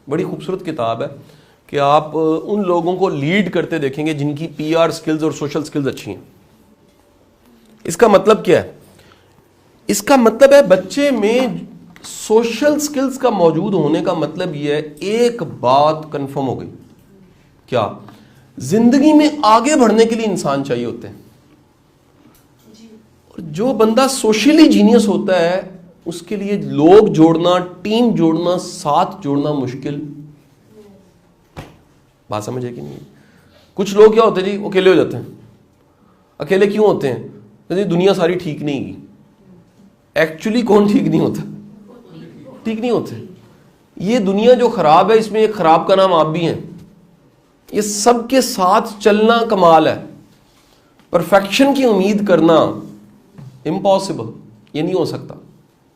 बड़ी खूबसूरत किताब है कि आप उन लोगों को लीड करते देखेंगे जिनकी पीआर स्किल्स और सोशल स्किल्स अच्छी हैं। इसका मतलब क्या है? इसका मतलब है बच्चे में सोशल स्किल्स का मौजूद होने का मतलब यह है, एक बात कंफर्म हो गई, क्या? जिंदगी में आगे बढ़ने के लिए इंसान चाहिए होते हैं। और जो बंदा सोशली जीनियस होता है उसके लिए लोग जोड़ना, टीम जोड़ना, साथ जोड़ना मुश्किल। बात समझे कि नहीं? कुछ लोग क्या होते हैं जी, अकेले हो जाते हैं। अकेले क्यों होते हैं? तो दुनिया सारी ठीक नहीं की। एक्चुअली कौन ठीक नहीं होता? ठीक नहीं होते। ये दुनिया जो खराब है, इसमें एक खराब का नाम आप भी हैं। ये सबके साथ चलना कमाल है। परफेक्शन की उम्मीद करना इम्पॉसिबल, ये नहीं हो सकता,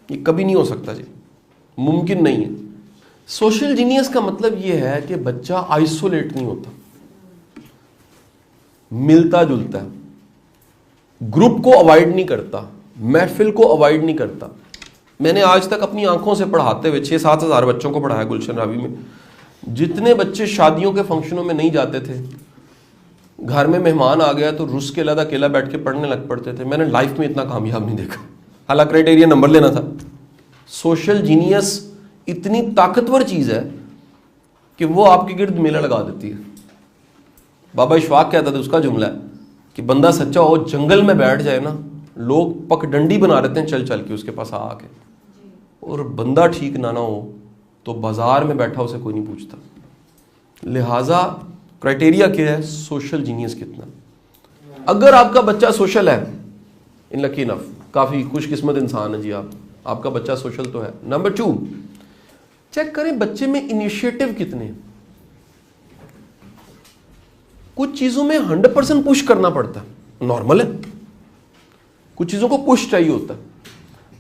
ये कभी नहीं हो सकता जी, मुमकिन नहीं है। सोशल जीनियस का मतलब ये है कि बच्चा आइसोलेट नहीं होता, मिलता जुलता है, ग्रुप को अवॉइड नहीं करता, महफिल को अवॉइड नहीं करता। मैंने आज तक अपनी आंखों से पढ़ाते हुए 6-7 हज़ार बच्चों को पढ़ाया गुलशन रावी में। जितने बच्चे शादियों के फंक्शनों में नहीं जाते थे, घर में मेहमान आ गया तो रुस के अकेला बैठ के पढ़ने लग पड़ते थे, मैंने लाइफ में इतना कामयाब नहीं देखा। हालांकि क्राइटेरिया नंबर लेना था। सोशल जीनियस इतनी ताकतवर चीज है कि वो आपके गिर्द मेला लगा देती है। बाबा इशफाक कहता था, उसका जुमला है कि बंदा सच्चा हो, जंगल में बैठ जाए ना, लोग पगडंडी बना देते हैं चल चल के उसके पास आके, और बंदा ठीक ना हो तो बाजार में बैठा उसे कोई नहीं पूछता। लिहाजा क्राइटेरिया क्या है? सोशल जीनियस कितना। अगर आपका बच्चा सोशल है, इन लकी इनफ, काफी खुशकिस्मत इंसान है जी आप, आपका बच्चा सोशल तो है। नंबर 2, चेक करें बच्चे में इनिशिएटिव कितने। कुछ चीजों में 100% पुश करना पड़ता है, नॉर्मल है। कुछ चीजों को पुश चाहिए होता है।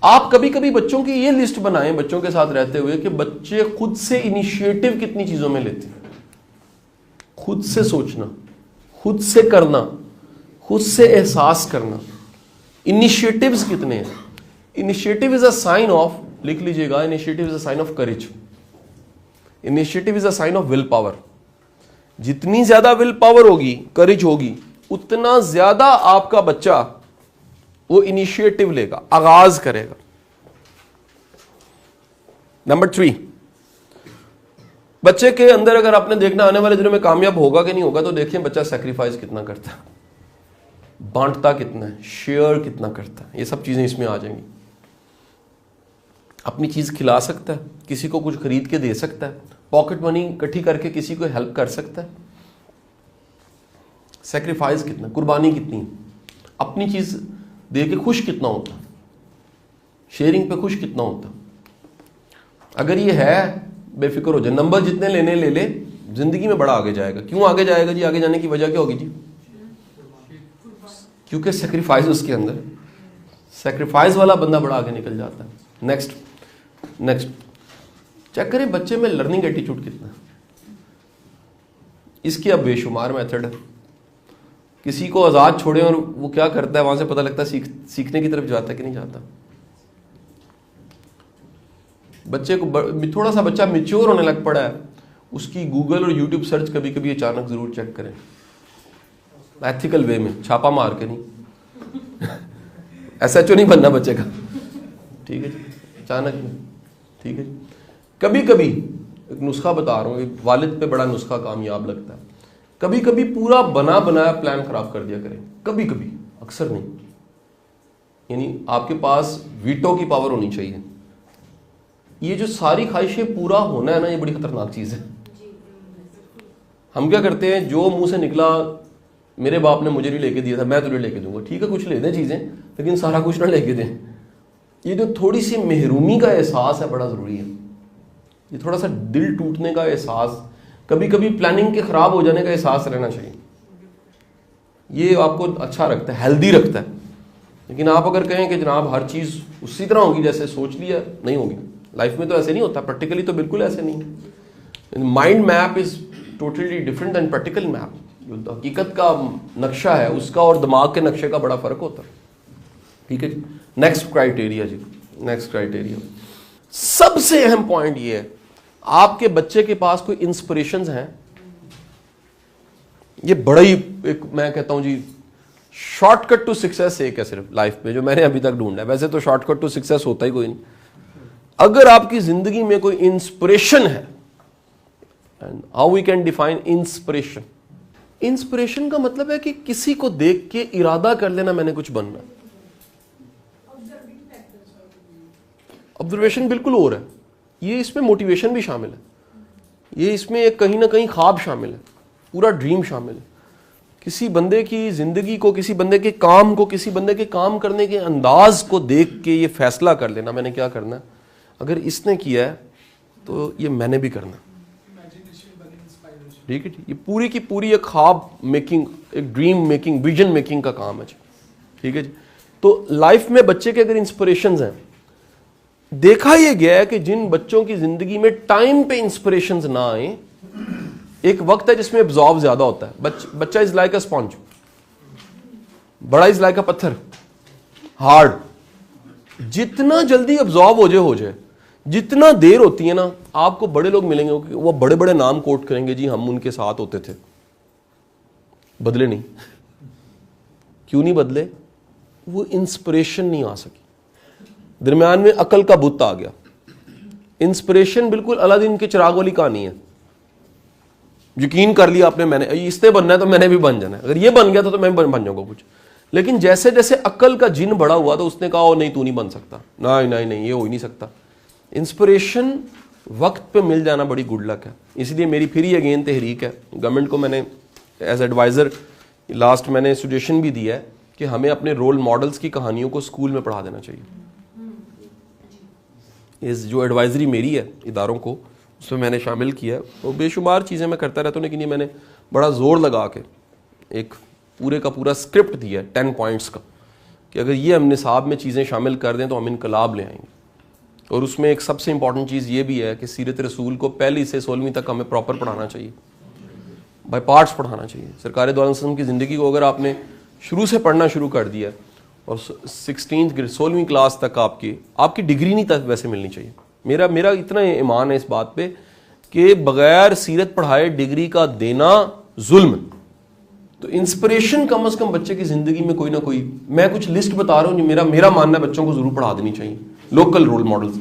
आप कभी कभी बच्चों की ये लिस्ट बनाएं बच्चों के साथ रहते हुए कि बच्चे खुद से इनिशिएटिव कितनी चीजों में लेते हैं। खुद से सोचना, खुद से करना, खुद से एहसास करना, इनिशिएटिव्स कितने हैं। Initiative is a sign of, लिख लीजिएगा, initiative is a sign of courage. Initiative is a sign of will power. जितनी ज्यादा विल पावर होगी, करेज होगी, उतना ज्यादा आपका बच्चा वो इनिशिएटिव लेगा, आगाज करेगा। नंबर 3, बच्चे के अंदर अगर आपने देखना आने वाले दिनों में कामयाब होगा कि नहीं होगा, तो देखिए बच्चा सेक्रीफाइस कितना करता है, बांटता कितना है, शेयर कितना करता है, ये सब चीजें इसमें आ जाएंगी। अपनी चीज खिला सकता है, किसी को कुछ खरीद के दे सकता है, पॉकेट मनी इकट्ठी करके किसी को हेल्प कर सकता है। सेक्रीफाइस कितना, कुर्बानी कितनी है, अपनी चीज दे के खुश कितना होता, शेयरिंग पे खुश कितना होता। अगर ये है, बेफिक्र हो जाए, नंबर जितने लेने ले ले, जिंदगी में बड़ा आगे जाएगा। क्यों आगे जाएगा जी? आगे जाने की वजह क्या होगी जी? क्योंकि सेक्रीफाइस उसके अंदर, सेक्रीफाइस वाला बंदा बड़ा आगे निकल जाता है। नेक्स्ट चेक करें बच्चे में लर्निंग एटीट्यूड कितना है। इसकी अब बेशुमार मेथड है। किसी को आजाद छोड़े और वो क्या करता है, वहां से पता लगता है सीखने की तरफ जाता है कि नहीं जाता। बच्चे को थोड़ा सा बच्चा मैच्योर होने लग पड़ा है, उसकी गूगल और यूट्यूब सर्च कभी कभी अचानक जरूर चेक करें, एथिकल वे में, छापा मार के नहीं। एसएचओ नहीं बनना बच्चे का, ठीक है जी, अचानक में, ठीक है जी। कभी कभी एक नुस्खा बता रहा हूँ, वालिद पे बड़ा नुस्खा कामयाब लगता है। कभी कभी पूरा बना बनाया प्लान खराब कर दिया करें, कभी कभी, अक्सर नहीं। यानी आपके पास वीटो की पावर होनी चाहिए। ये जो सारी ख्वाहिशें पूरा होना है ना, ये बड़ी खतरनाक चीज है। हम क्या करते हैं, जो मुंह से निकला, मेरे बाप ने मुझे नहीं लेके दिया था, मैं तुझे लेके दूंगा। ठीक है, कुछ ले दें चीजें, लेकिन सारा कुछ ना लेके दें। ये जो थोड़ी सी महरूमी का एहसास है, बड़ा जरूरी है। ये थोड़ा सा दिल टूटने का एहसास, कभी कभी प्लानिंग के खराब हो जाने का एहसास रहना चाहिए। ये आपको अच्छा रखता है, हेल्दी रखता है। लेकिन आप अगर कहें कि जनाब हर चीज उसी तरह होगी जैसे सोच लिया, नहीं होगी। लाइफ में तो ऐसे नहीं होता, प्रैक्टिकली तो बिल्कुल ऐसे नहीं। Mind map is totally different than practical map. जो हकीकत का नक्शा है उसका और दिमाग के नक्शे का बड़ा फर्क होता है। ठीक है जी। नेक्स्ट क्राइटेरिया जी, नेक्स्ट क्राइटेरिया, सबसे अहम पॉइंट ये है, आपके बच्चे के पास कोई इंस्पिरेशंस हैं। ये बड़ा ही एक, मैं कहता हूं जी, शॉर्टकट टू सक्सेस एक है सिर्फ लाइफ में, जो मैंने अभी तक ढूंढा है। वैसे तो शॉर्टकट टू सक्सेस होता ही कोई नहीं। अगर आपकी जिंदगी में कोई इंस्पिरेशन है, and how we can define inspiration. Inspiration का मतलब है कि किसी को देख के इरादा कर लेना मैंने कुछ बनना। ऑब्जर्वेशन बिल्कुल और है, ये इसमें मोटिवेशन भी शामिल है, ये इसमें एक कहीं ना कहीं ख्वाब शामिल है, पूरा ड्रीम शामिल है। किसी बंदे की जिंदगी को, किसी बंदे के काम को, किसी बंदे के काम करने के अंदाज को देख के ये फैसला कर लेना मैंने क्या करना है। अगर इसने किया है तो ये मैंने भी करना। ठीक है, ये पूरी की पूरी एक ख्वाब मेकिंग, एक ड्रीम मेकिंग, विजन मेकिंग का काम है जी। ठीक है जी। तो लाइफ में बच्चे के अगर इंस्पिरेशंस हैं, देखा यह गया है कि जिन बच्चों की जिंदगी में टाइम पे इंस्पिरेशंस ना आए, एक वक्त है जिसमें एब्जॉर्ब ज्यादा होता है। बच्चा इज लाइक अ स्पॉन्ज, बड़ा इज लाइक अ पत्थर, हार्ड। जितना जल्दी एब्जॉर्ब हो जाए, जितना देर होती है ना, आपको बड़े लोग मिलेंगे वो बड़े बड़े नाम कोट करेंगे, जी हम उनके साथ होते थे, बदले नहीं। क्यों नहीं बदले? वो इंस्पिरेशन नहीं आ सकी, दरम्यान में अकल का बुत आ गया। इंस्पिरेशन बिल्कुल अलादीन के चिराग वाली कहानी है। यकीन कर लिया आपने, मैंने इससे बनना है तो मैंने भी बन जाना है, अगर ये बन गया तो मैं बन जाऊंगा कुछ। लेकिन जैसे जैसे अकल का जिन बड़ा हुआ तो उसने कहा ओ नहीं, तू नहीं बन सकता, नहीं, ये हो ही नहीं सकता। इंस्पिरेशन वक्त पे मिल जाना बड़ी गुड लक है। इसलिए मेरी फिर ही अगेन तहरीक है, गवर्नमेंट को मैंने एज एडवाइज़र लास्ट मैंने सजेशन भी दिया है कि हमें अपने रोल मॉडल्स की कहानियों को स्कूल में पढ़ा देना चाहिए। इस जो एडवाइजरी मेरी है इदारों को, उसमें मैंने शामिल किया है। और बेशुमार चीज़ें मैं करता रहता हूँ, लेकिन ये मैंने बड़ा ज़ोर लगा के एक पूरे का पूरा स्क्रिप्ट दिया है 10 पॉइंट्स का, कि अगर ये हम निसाब में चीज़ें शामिल कर दें तो हम इनकलाब ले आएंगे। और उसमें एक सबसे इंपॉर्टेंट चीज़ ये भी है कि सीरत रसूल को पहली से 16वीं तक हमें प्रॉपर पढ़ाना चाहिए, बाय पार्ट्स पढ़ाना चाहिए। सरकार दो अलैहि वसल्लम की ज़िंदगी को अगर आपने शुरू से पढ़ना शुरू कर दिया और 16वीं क्लास तक आपकी डिग्री नहीं तक वैसे मिलनी चाहिए। मेरा इतना ईमान है इस बात पे कि बगैर सीरत पढ़ाए डिग्री का देना जुल्म। तो इंस्पिरेशन कम से कम बच्चे की जिंदगी में कोई ना कोई, मैं कुछ लिस्ट बता रहा हूँ, मेरा मानना है बच्चों को जरूर पढ़ा देनी चाहिए। लोकल रोल मॉडल्स,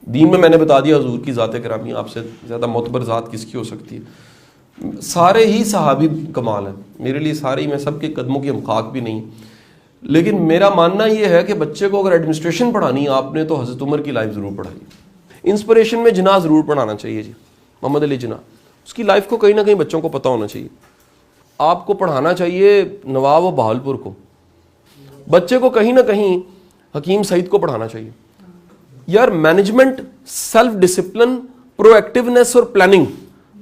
दीन में मैंने बता दिया हुजूर की ज़ात करामी, आपसे ज़्यादा मोतबर ज़ात किसकी हो सकती है। सारे ही सहाबी कमाल हैं मेरे लिए, सारे ही, मैं सबके कदमों की हमखाक भी नहीं। लेकिन मेरा मानना यह है कि बच्चे को अगर एडमिनिस्ट्रेशन पढ़ानी है आपने तो हज़रत उमर की लाइफ ज़रूर पढ़ाई। इंस्पिरेशन में जिन्ना ज़रूर पढ़ाना चाहिए जी, मोहम्मद अली जिन्ना, उसकी लाइफ को कहीं ना कहीं बच्चों को पता होना चाहिए। आपको पढ़ाना चाहिए नवाब व बहावलपुर को, बच्चे को कहीं ना कहीं हकीम सईद को पढ़ाना चाहिए। यार मैनेजमेंट, सेल्फ डिसिप्लिन, प्रोएक्टिवनेस और प्लानिंग,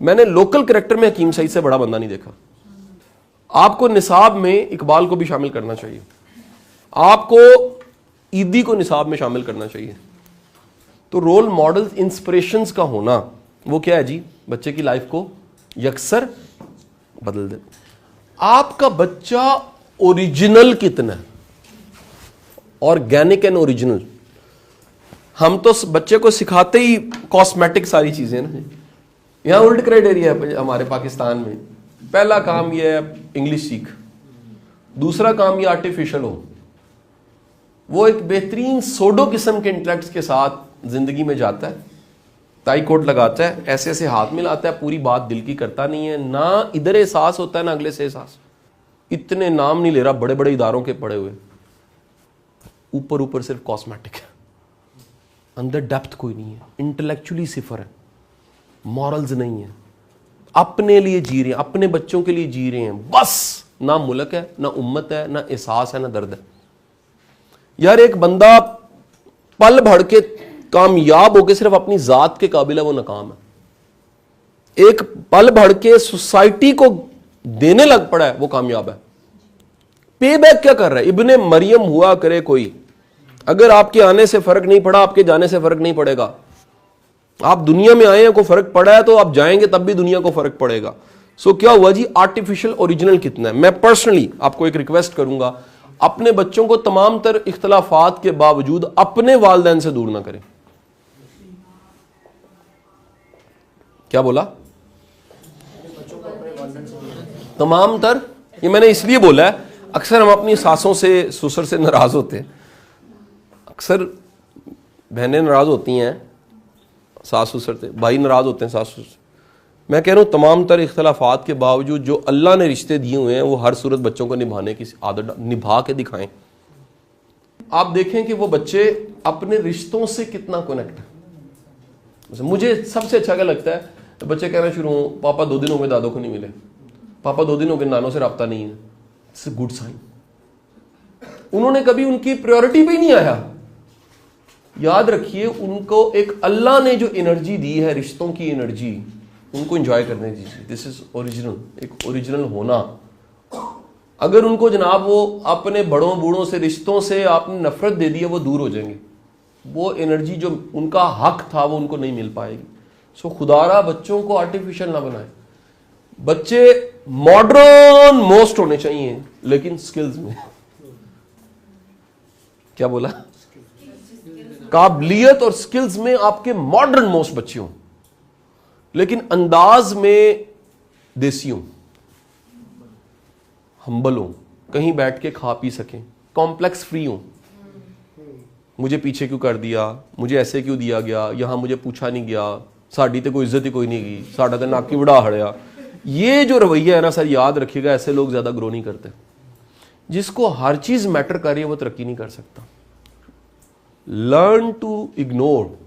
मैंने लोकल करेक्टर में हकीम सईद से बड़ा बंदा नहीं देखा। आपको निसाब में इकबाल को भी शामिल करना चाहिए, आपको ईदी को निसाब में शामिल करना चाहिए। तो रोल मॉडल, इंस्पिरेशंस का होना वो क्या है जी, बच्चे की लाइफ को यकसर बदल दे। आपका बच्चा ओरिजिनल कितना है, ऑर्गेनिक एंड ओरिजिनल। हम तो बच्चे को सिखाते ही कॉस्मेटिक सारी चीजें ना, यहां उल्ट क्राइटेरिया है हमारे पाकिस्तान में। पहला काम यह है इंग्लिश सीख, दूसरा काम यह आर्टिफिशियल हो। वो एक बेहतरीन सोडो किस्म के इंटेलेक्ट्स के साथ जिंदगी में जाता है, टाई कोट लगाता है, ऐसे ऐसे हाथ मिलाता है, पूरी बात दिल की करता नहीं है, ना इधर एहसास होता है ना अगले से एहसास। इतने नाम नहीं ले रहा बड़े बड़े इदारों के पड़े हुए, ऊपर ऊपर सिर्फ कॉस्मेटिक है, अंदर डेप्थ कोई नहीं है, इंटेलेक्चुअली सिफर है, मॉरल्स नहीं है, अपने लिए जी रहे हैं, अपने बच्चों के लिए जी रहे हैं बस। ना मुल्क है, ना उम्मत है, ना एहसास है, ना दर्द है। यार एक बंदा पल भर के कामयाब होकर सिर्फ अपनी जात के काबिल है, वो नाकाम है। एक पल भर के सोसाइटी को देने लग पड़ा है, वो कामयाब है। पे बैक क्या कर रहा है? इब्ने मरियम हुआ करे कोई, अगर आपके आने से फर्क नहीं पड़ा, आपके जाने से फर्क नहीं पड़ेगा। आप दुनिया में आए हैं, को फर्क पड़ा है तो आप जाएंगे तब भी दुनिया को फर्क पड़ेगा। सो क्या हुआ जी, आर्टिफिशियल ओरिजिनल कितना है। मैं पर्सनली आपको एक रिक्वेस्ट करूंगा, अपने बच्चों को तमाम तर इख्तलाफात के बावजूद अपने वालिदैन से दूर ना करें। क्या बोला? तमाम तर, ये मैंने इसलिए बोला है, अक्सर हम अपनी सासों से, ससुर से नाराज होते हैं, अक्सर बहनें नाराज होती हैं सास ससुर से, भाई नाराज होते हैं सास ससुर से। मैं कह रहा हूं तमाम तर इख्तलाफात के बावजूद जो अल्लाह ने रिश्ते दिए हुए हैं वो हर सूरत बच्चों को निभाने की आदत निभा के दिखाएं। आप देखें कि वो बच्चे अपने रिश्तों से कितना कनेक्ट है। मुझे सबसे अच्छा क्या लगता है, तो बच्चे कहना शुरू हो, पापा 2 दिन हो गए दादों को नहीं मिले, पापा 2 दिन हो गए नानों से रब्ता नहीं है। It's a good sign. उन्होंने कभी उनकी प्रायोरिटी पे नहीं आया। याद रखिए, उनको एक अल्लाह ने जो एनर्जी दी है, रिश्तों की एनर्जी, उनको एंजॉय करने दीजिए। दिस इज ओरिजिनल, एक ओरिजिनल होना। अगर उनको जनाब वो अपने बड़ों बूढ़ों से, रिश्तों से आपने नफरत दे दी है, वो दूर हो जाएंगे। वो एनर्जी जो उनका हक था वो उनको नहीं मिल पाएगी। सो खुदारा बच्चों को आर्टिफिशियल ना बनाए। बच्चे मॉडर्न मोस्ट होने चाहिए, लेकिन स्किल्स में। क्या बोला? काबिलियत और स्किल्स में आपके मॉडर्न मोस्ट बच्चे हों, लेकिन अंदाज में देसी हों, हम्बल हों, कहीं बैठ के खा पी सकें, कॉम्प्लेक्स फ्री हों। मुझे पीछे क्यों कर दिया, मुझे ऐसे क्यों दिया गया, यहां मुझे पूछा नहीं गया, साड़ी तो कोई इज्जत ही कोई नहीं की, साड़ा तो नाकी बड़ा हड़या। ये जो रवैया है ना सर, याद रखिएगा, ऐसे लोग ज्यादा ग्रो नहीं करते। जिसको हर चीज मैटर कर रही है वो तरक्की नहीं कर सकता। Learn to ignore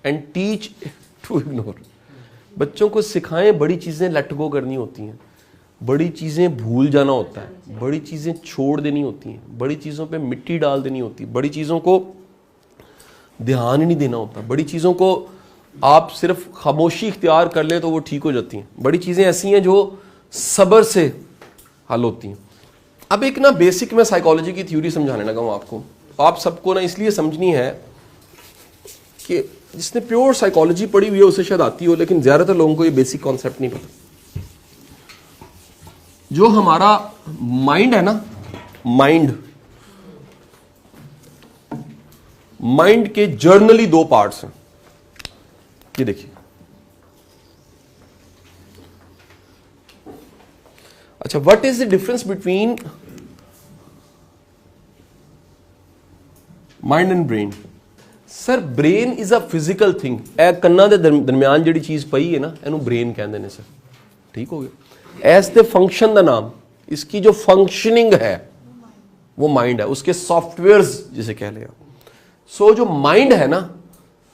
and teach to ignore. बच्चों को सिखाएं, बड़ी चीजें लेट गो करनी होती हैं, बड़ी चीजें भूल जाना होता है, बड़ी चीजें छोड़ देनी होती हैं, बड़ी चीजों पे मिट्टी डाल देनी होती है, बड़ी चीजों को ध्यान ही नहीं देना होता, बड़ी चीजों को आप सिर्फ खामोशी इख्तियार कर ले तो वो ठीक हो जाती हैं। बड़ी चीजें ऐसी हैं जो सब्र से हल होती हैं। अब एक ना बेसिक मैं साइकोलॉजी की थ्योरी समझाने लगा हूं आपको। आप सबको ना इसलिए समझनी है कि जिसने प्योर साइकोलॉजी पढ़ी हुई है उसे शायद आती हो, लेकिन ज्यादातर लोगों को ये बेसिक कॉन्सेप्ट नहीं पता। जो हमारा माइंड है ना, माइंड के जर्नली 2 पार्ट्स हैं। ये देखिए, अच्छा, what is the difference between mind and brain? Sir brain is a physical thing. ए कन्ना दे दरम्यान जिहड़ी चीज पई है ना, इनू ब्रेन कहंदे ने सर। ठीक हो गया। एस दे फंक्शन दा नाम, इसकी जो फंक्शनिंग है वो माइंड है, उसके सॉफ्टवेयर्स जिसे कह लें। सो जो माइंड है ना,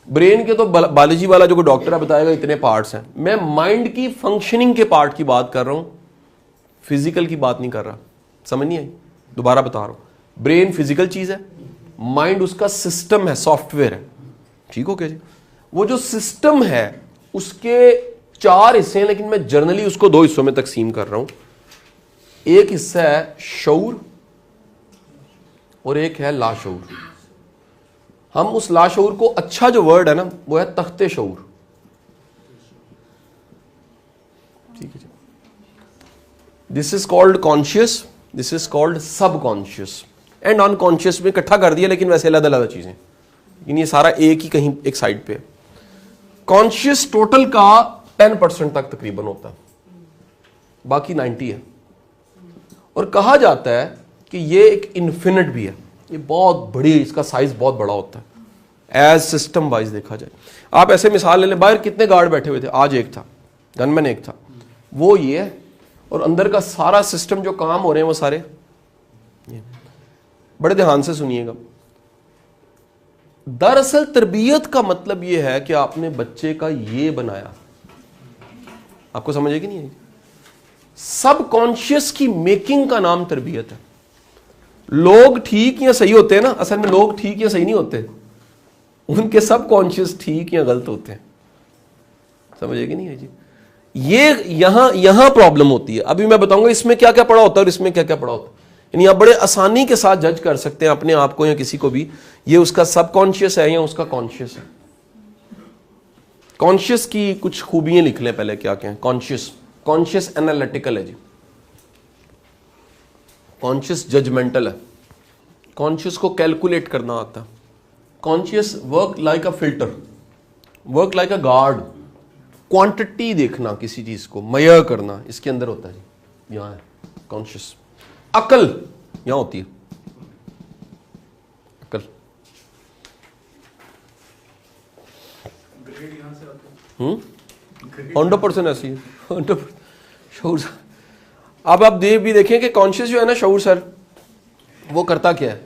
ब्रेन के तो बायोलॉजी वाला जो डॉक्टर है बताएगा इतने पार्ट्स हैं, मैं माइंड की फंक्शनिंग के पार्ट की बात कर रहा हूं, फिजिकल की बात नहीं कर रहा। समझ नहीं आई? दोबारा बता रहा हूं। ब्रेन फिजिकल चीज है, माइंड उसका सिस्टम है, सॉफ्टवेयर है। ठीक हो क्या जी? वो जो सिस्टम है उसके 4 हिस्से हैं, लेकिन मैं जर्नली उसको 2 हिस्सों में तकसीम कर रहा हूं। एक हिस्सा है शऊर और एक है लाशऊर। हम उस लाशऊर को, अच्छा जो वर्ड है ना वो है तख्ते शऊर। ठीक है जी। This is called conscious, this is called subconscious and unconscious में इकट्ठा कर दिया, लेकिन वैसे अलग अलग चीजें, लेकिन ये सारा एक ही कहीं एक साइड पे। कॉन्शियस टोटल का 10% तक तकरीबन होता है, बाकी 90 है। और कहा जाता है कि ये एक इन्फिनिट भी है, ये बहुत बड़ी, इसका साइज बहुत बड़ा होता है एज सिस्टम वाइज देखा जाए। आप ऐसे मिसाल ले लें, बाहर कितने गार्ड बैठे हुए थे, आज एक था, गनमैन एक था, वो ये है, और अंदर का सारा सिस्टम जो काम हो रहे हैं वो सारे ये। बड़े ध्यान से सुनिएगा। दरअसल तरबियत का मतलब ये है कि आपने बच्चे का ये बनाया। आपको समझ आएगी नहीं है? सबकॉन्शियस की मेकिंग का नाम तरबियत है। लोग ठीक या सही होते हैं ना, असल में लोग ठीक या सही नहीं होते, उनके सबकॉन्शियस ठीक या गलत होते हैं। समझ आएगी नहीं है जी? ये यहां प्रॉब्लम होती है। अभी मैं बताऊंगा इसमें क्या क्या पड़ा होता है और इसमें क्या क्या पड़ा होता है। यानी आप बड़े आसानी के साथ जज कर सकते हैं अपने आप को या किसी को भी, ये उसका सबकॉन्शियस है या उसका कॉन्शियस है। कॉन्शियस की कुछ खूबियां लिख लें पहले, क्या क्या है कॉन्शियस। कॉन्शियस एनालिटिकल है जी, कॉन्शियस जजमेंटल है, कॉन्शियस को कैलकुलेट करना आता है, conscious work like a filter, work like a guard, quantity देखना किसी चीज को, मेजर करना, इसके अंदर होता है जी, यहां है कॉन्शियस। अकल यहां होती है, अकल। 100% ऐसी है, 100% शऊर। अब आप भी देखें कि कॉन्शियस जो है ना शऊर सर, वो करता क्या है?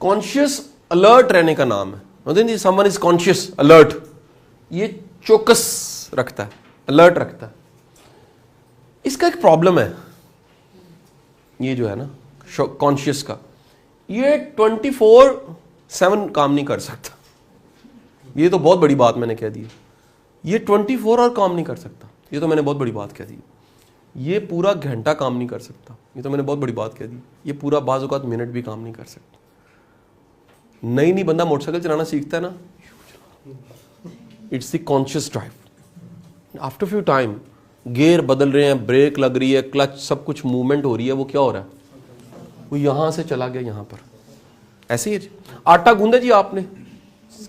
कॉन्शियस अलर्ट रहने का नाम है। समवन इज कॉन्शियस अलर्ट, ये चौकस रखता है, अलर्ट रखता है। इसका एक प्रॉब्लम है, ये जो है ना कॉन्शियस का, ये 24/7 काम नहीं कर सकता। ये तो बहुत बड़ी बात मैंने कह दी। ये 24 और काम नहीं कर सकता, ये तो मैंने बहुत बड़ी बात कह दी। ये पूरा घंटा काम नहीं कर सकता, ये तो मैंने बहुत बड़ी बात कह दी। ये पूरा बाज़ औक़ात मिनट भी काम नहीं कर सकता। नई बंदा मोटरसाइकिल चलाना सीखता है ना, it's the conscious drive. After few time gear बदल रहे हैं, ब्रेक लग रही है, क्लच, सब कुछ मूवमेंट हो रही है, वो क्या हो रहा है? वो यहां से चला गया यहां पर। ऐसे ही आटा गूंदा जी आपने,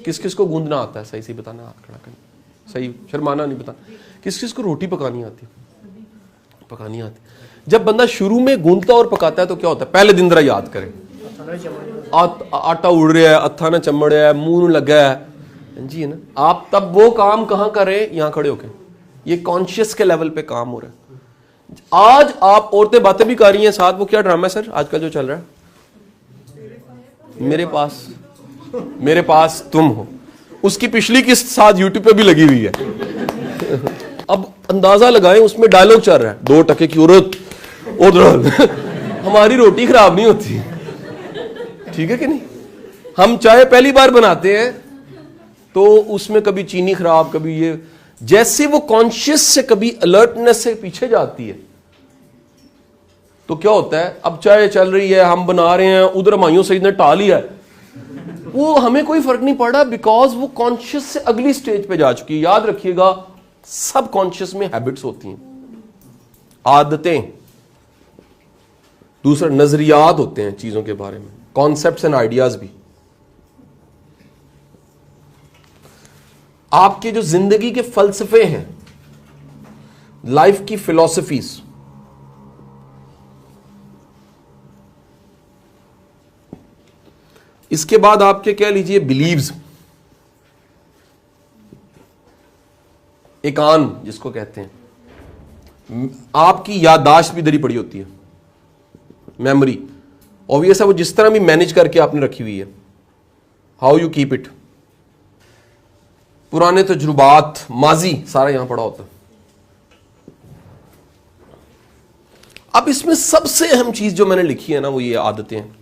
किस किस को गूंदना आता है? सही बताना, हाथ खड़ा करना, सही, शर्माना नहीं बताना। किस किस को रोटी पकानी आती? पकानी आती। जब बंदा शुरू में गूंदता और पकाता है तो क्या होता है? पहले दिन जरा याद करें, आटा उड़ रहा है, अत्था ना चमड़ रहा है, मुंह लगा है जी, है ना। आप तब वो काम कहां कर रहे हैं? यहां खड़े होके। ये कॉन्शियस के लेवल पे काम हो रहा है। आज आप औरतें बातें भी कर रही हैं साथ, वो क्या ड्रामा है सर आजकल जो चल रहा है? मेरे पास तुम हो, उसकी पिछली किस्त साथ यूट्यूब पे भी लगी हुई है। अब अंदाजा लगाएं, उसमें डायलॉग चल रहा है, 2 टके की औरत उधर हमारी रोटी खराब नहीं होती। ठीक है कि नहीं? हम चाय पहली बार बनाते हैं तो उसमें कभी चीनी खराब, कभी ये, जैसे वो कॉन्शियस से कभी अलर्टनेस से पीछे जाती है तो क्या होता है? अब चाय चल रही है, हम बना रहे हैं, उधर माइयों सईद ने टाल लिया है, वो हमें कोई फर्क नहीं पड़ा, बिकॉज वो कॉन्शियस से अगली स्टेज पे जा चुकी है। याद रखिएगा, सब कॉन्शियस में हैबिट्स होती हैं, आदतें, दूसरा नजरियात होते हैं चीजों के बारे में, कॉन्सेप्ट्स एंड आइडियाज भी। आपके जो जिंदगी के फलसफे हैं, लाइफ की फिलॉसफीज, इसके बाद आपके कह लीजिए बिलीव्स, एकान जिसको कहते हैं, आपकी याददाश्त भी दरी पड़ी होती है, मेमोरी ऑब्वियस है, वो जिस तरह भी मैनेज करके आपने रखी हुई है, हाउ यू कीप इट, पुराने तजुर्बात, माजी सारा यहां पड़ा होता है। अब इसमें सबसे अहम चीज जो मैंने लिखी है ना, वो ये आदतें हैं।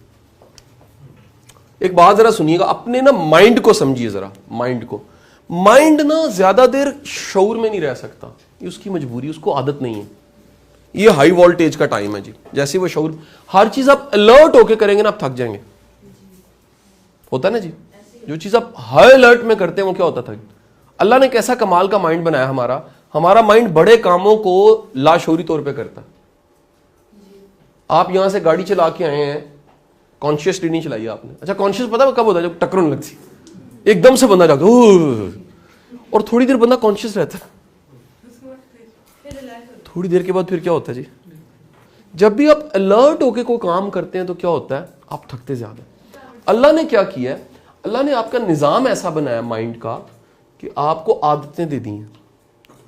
एक बात जरा सुनिएगा, अपने ना माइंड को समझिए जरा, माइंड को। माइंड ना ज्यादा देर शऊर में नहीं रह सकता, ये उसकी मजबूरी, उसको आदत नहीं है। ये हाई वोल्टेज का टाइम है जी, जैसे वो शऊर, हर चीज आप अलर्ट होके करेंगे ना, आप थक जाएंगे। होता है ना जी, जो चीज आप हाई अलर्ट में करते हैं वो क्या होता था। अल्लाह ने कैसा कमाल का माइंड बनाया हमारा माइंड बड़े कामों को लाशौरी तौर पे करता है। आप यहां से गाड़ी चला के आए हैं, कॉन्शियसली नहीं चलाई आपने, अच्छा कॉन्शियस पता कब होता है, जब टक्कर होने लगती, एकदम से बंदा जाता और थोड़ी देर बंदा कॉन्शियस रहता है, थोड़ी देर के बाद फिर क्या होता है जी, जब भी आप अलर्ट होके कोई काम करते हैं तो क्या होता है, आप थकते ज्यादा। अल्लाह ने क्या किया है, अल्लाह ने आपका निजाम ऐसा बनाया माइंड का कि आपको आदतें दे दी हैं।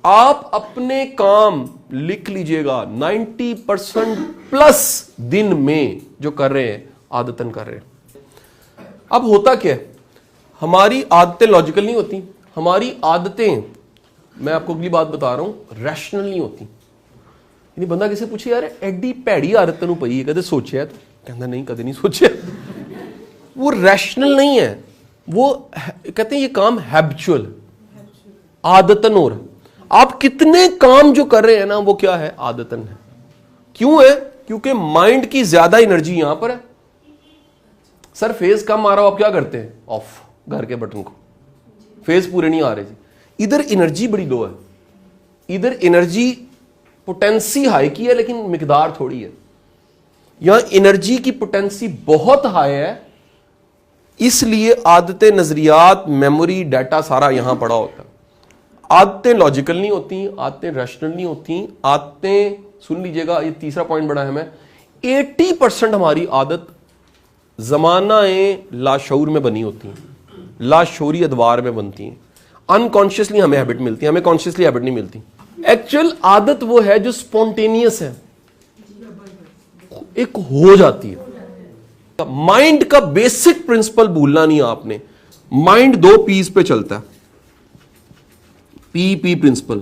आप अपने काम लिख लीजिएगा, 90% प्लस दिन में जो कर रहे हैं आदतन कर रहे हैं। अब होता क्या है, हमारी आदतें लॉजिकल नहीं होती, हमारी आदतें, मैं आपको अगली बात बता रहा हूं, रैशनल नहीं होती। यानी बंदा किसी पूछे यार एडी भैड़ी आदत तेन पई है, कदे सोचा तो कहता नहीं, कदे नहीं सोचा। वो रैशनल नहीं है, वो कहते हैं ये काम हैबिचुअल, आदतन हो रहा है। आप कितने काम जो कर रहे हैं ना, वो क्या है, आदतन है। क्यों है, क्योंकि माइंड की ज्यादा एनर्जी यहां पर है। सर फेज कम आ रहा हो, आप क्या करते हैं, ऑफ घर के बटन को, फेज पूरे नहीं आ रहे जी। इधर एनर्जी बड़ी लो है, इधर एनर्जी पोटेंसी हाई की है लेकिन मिकदार थोड़ी है। यहां एनर्जी की पोटेंसी बहुत हाई है, इसलिए आदतें, नजरियात, मेमोरी, डाटा सारा यहां पड़ा होता है। आदतें लॉजिकल नहीं होती, आदतें रैशनल नहीं होती, आदतें, सुन लीजिएगा ये तीसरा पॉइंट बड़ा है, 80% हमारी आदत जमाना-ए लाशऊर में बनी होती हैं, लाशऊरी अदवार में बनती हैं। अनकॉन्शियसली हमें हैबिट मिलती है, हमें कॉन्शियसली हैबिट नहीं मिलती। एक्चुअल आदत वो है जो स्पॉन्टेनियस है, एक हो जाती है। माइंड का बेसिक प्रिंसिपल भूलना नहीं आपने। माइंड 2 पीस पे चलता है, पी प्रिंसिपल।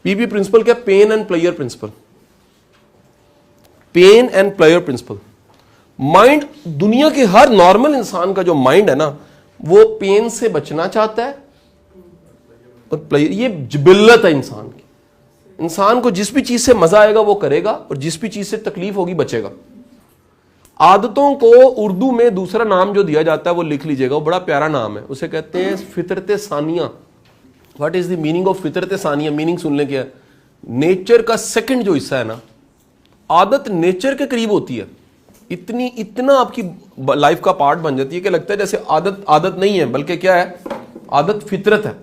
पी प्रिंसिपल क्या, pain and player principle, pain and player principle. Mind, दुनिया के हर नॉर्मल इंसान का जो माइंड है ना, वो पेन से बचना चाहता है और प्लेयर, ये जिबिल्लत है इंसान की। इंसान को जिस भी चीज से मजा आएगा वो करेगा और जिस भी चीज से तकलीफ होगी बचेगा। आदतों को उर्दू में दूसरा नाम जो दिया जाता है वो लिख लीजिएगा, वो बड़ा प्यारा नाम है, उसे कहते हैं फितरत Sania. What is the meaning of फितरत सानिया? मीनिंग सुन ले क्या है, नेचर का सेकंड जो हिस्सा है ना, आदत नेचर के करीब होती है, इतना आपकी लाइफ का पार्ट बन जाती है कि लगता है जैसे आदत नहीं है, बल्कि क्या है, आदत फितरत है।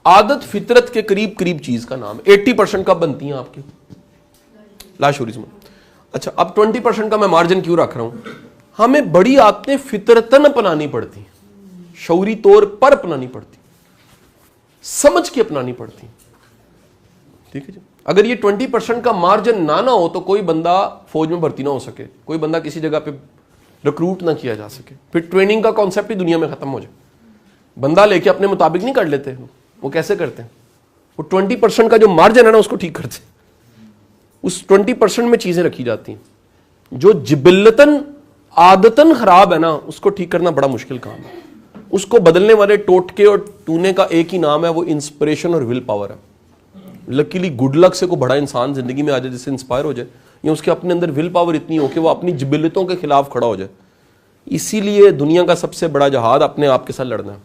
आदत फितरत के करीब करीब चीज का नाम। 80% कब बनती हैं आपकी लाशऊरी में? अच्छा, अब 20% का मैं मार्जिन क्यों रख रहा हूं? हमें बड़ी आदतें फितरतन अपनानी पड़ती, शऊरी तौर पर अपनानी पड़ती, समझ के अपनानी पड़ती। ठीक है जी। अगर ये 20% का मार्जिन ना हो तो कोई बंदा फौज में भर्ती ना हो सके, कोई बंदा किसी जगह पे रिक्रूट ना किया जा सके, फिर ट्रेनिंग का कॉन्सेप्ट ही दुनिया में खत्म हो जाए। बंदा लेके अपने मुताबिक नहीं कर लेते, वो कैसे करते हैं? वो 20% का जो मार्जिन है ना उसको ठीक करते हैं, उस 20% में चीजें रखी जाती हैं। जो जिबिल्लतन आदतन खराब है ना, उसको ठीक करना बड़ा मुश्किल काम है। उसको बदलने वाले टोटके और टूने का एक ही नाम है, वो इंस्पिरेशन और विल पावर है। लकीली गुड लक से कोई बड़ा इंसान जिंदगी में आ जाए जिससे इंस्पायर हो जाए, या उसके अपने अंदर विल पावर इतनी हो कि वो अपनी जिबिल्लतों के खिलाफ खड़ा हो जाए। इसीलिए दुनिया का सबसे बड़ा जहाद अपने आप के साथ लड़ना है,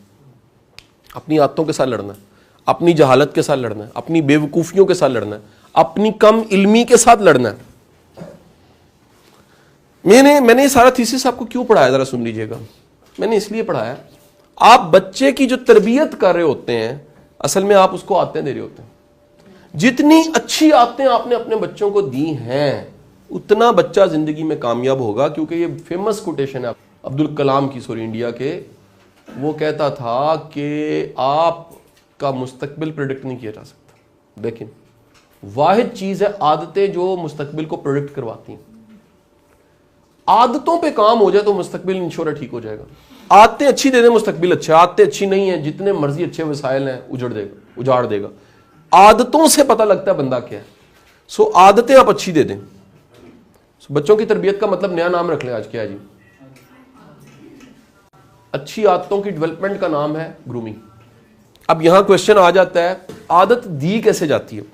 अपनी आदतों के साथ लड़ना है, अपनी जहालत के साथ लड़ना है, अपनी बेवकूफियों के साथ लड़ना है, अपनी कम इल्मी के साथ लड़ना है। मैंने सारा थीसिस आपको क्यों पढ़ाया, जरा सुन लीजिएगा। मैंने इसलिए पढ़ाया, आप बच्चे की जो तरबियत कर रहे होते हैं, असल में आप उसको आदतें दे रहे होते हैं। जितनी अच्छी आदतें आपने अपने बच्चों को दी हैं, उतना बच्चा जिंदगी में कामयाब होगा। क्योंकि ये फेमस कोटेशन है अब्दुल कलाम की, इंडिया के। वो कहता था कि आप का मुस्तकबिल प्रेडिक्ट नहीं किया जा सकता। लेकिन वाहिद चीज है आदतें जो मुस्तकबिल को प्रेडिक्ट करवाती हैं। आदतों पे काम हो जाए तो मुस्तकबिल इंश्योर ठीक हो जाएगा। आदतें अच्छी दे दें मुस्तकबिल अच्छा, आदतें अच्छी नहीं है जितने मर्जी अच्छे वसाइल हैं उजाड़ देगा। आदतों से पता लगता है बंदा क्या है। सो आदतें आप अच्छी दे दें। बच्चों की तरबियत का मतलब नया नाम रख लें आज। क्या है जी? अच्छी आदतों की डेवलपमेंट का नाम है ग्रूमिंग। अब यहां क्वेश्चन आ जाता है आदत दी कैसे जाती है।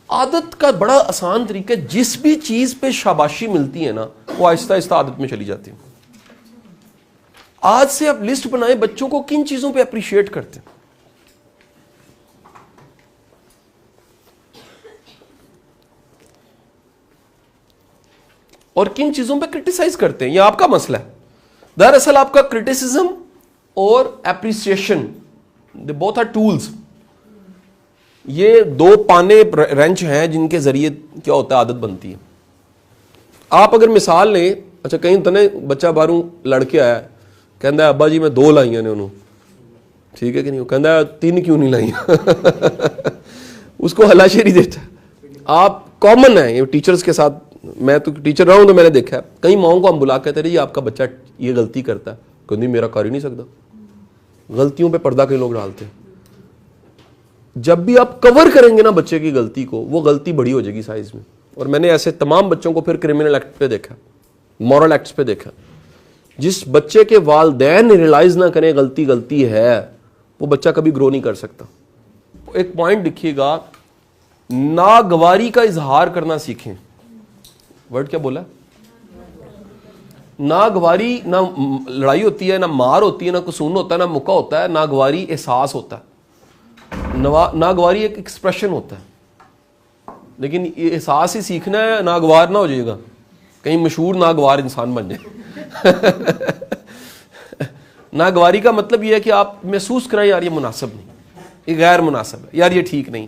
आदत का बड़ा आसान तरीका है, जिस भी चीज पे शाबाशी मिलती है ना वो आहिस्ता आहिस्ता आदत में चली जाती है। आज से आप लिस्ट बनाएं बच्चों को किन चीजों पे अप्रिशिएट करते हैं, और किन चीजों पे क्रिटिसाइज करते हैं। यह आपका मसला है। दरअसल आपका क्रिटिसिज्म और appreciation they both are tools. ये दो पाने रेंच हैं जिनके जरिए क्या होता है आदत बनती है। आप अगर मिसाल लें, अच्छा कहीं तने बच्चा बाहरों लड़के आया कहता अब्बा जी मैं 2 लाइया ने उन्होंने, ठीक है कि नहीं, वो कहता 3 क्यों नहीं लाई उसको हलाशेरी देता है। आप कॉमन है ये टीचर्स के साथ, मैं तो टीचर रहा हूं तो मैंने देखा है कई माओं को हम बुला कहते रहे आपका बच्चा ये गलती करता है, कहती मेरा कर ही नहीं सकता। गलतियों पे पर्दा कई लोग डालते हैं। जब भी आप कवर करेंगे ना बच्चे की गलती को, वो गलती बड़ी हो जाएगी साइज में। और मैंने ऐसे तमाम बच्चों को फिर क्रिमिनल एक्ट पे देखा, मॉरल एक्ट्स पे देखा। जिस बच्चे के वालिदैन रियलाइज ना करें गलती गलती है, वो बच्चा कभी ग्रो नहीं कर सकता। एक पॉइंट लिखिएगा, नागवारी का इजहार करना सीखें। वर्ड क्या बोला? नागवारी ना लड़ाई होती है, ना मार होती है, ना कसून होता है, ना मुक्का होता है। नागवारी एहसास होता है। नागवारी एक एक्सप्रेशन होता है। लेकिन ये एहसास ही सीखना है, नागवार ना हो जाएगा, कहीं मशहूर नागवार इंसान बन जाए। नागवारी का मतलब यह है कि आप महसूस कराएं यार ये मुनासिब नहीं, ये गैर मुनासिब है, यार ये ठीक नहीं।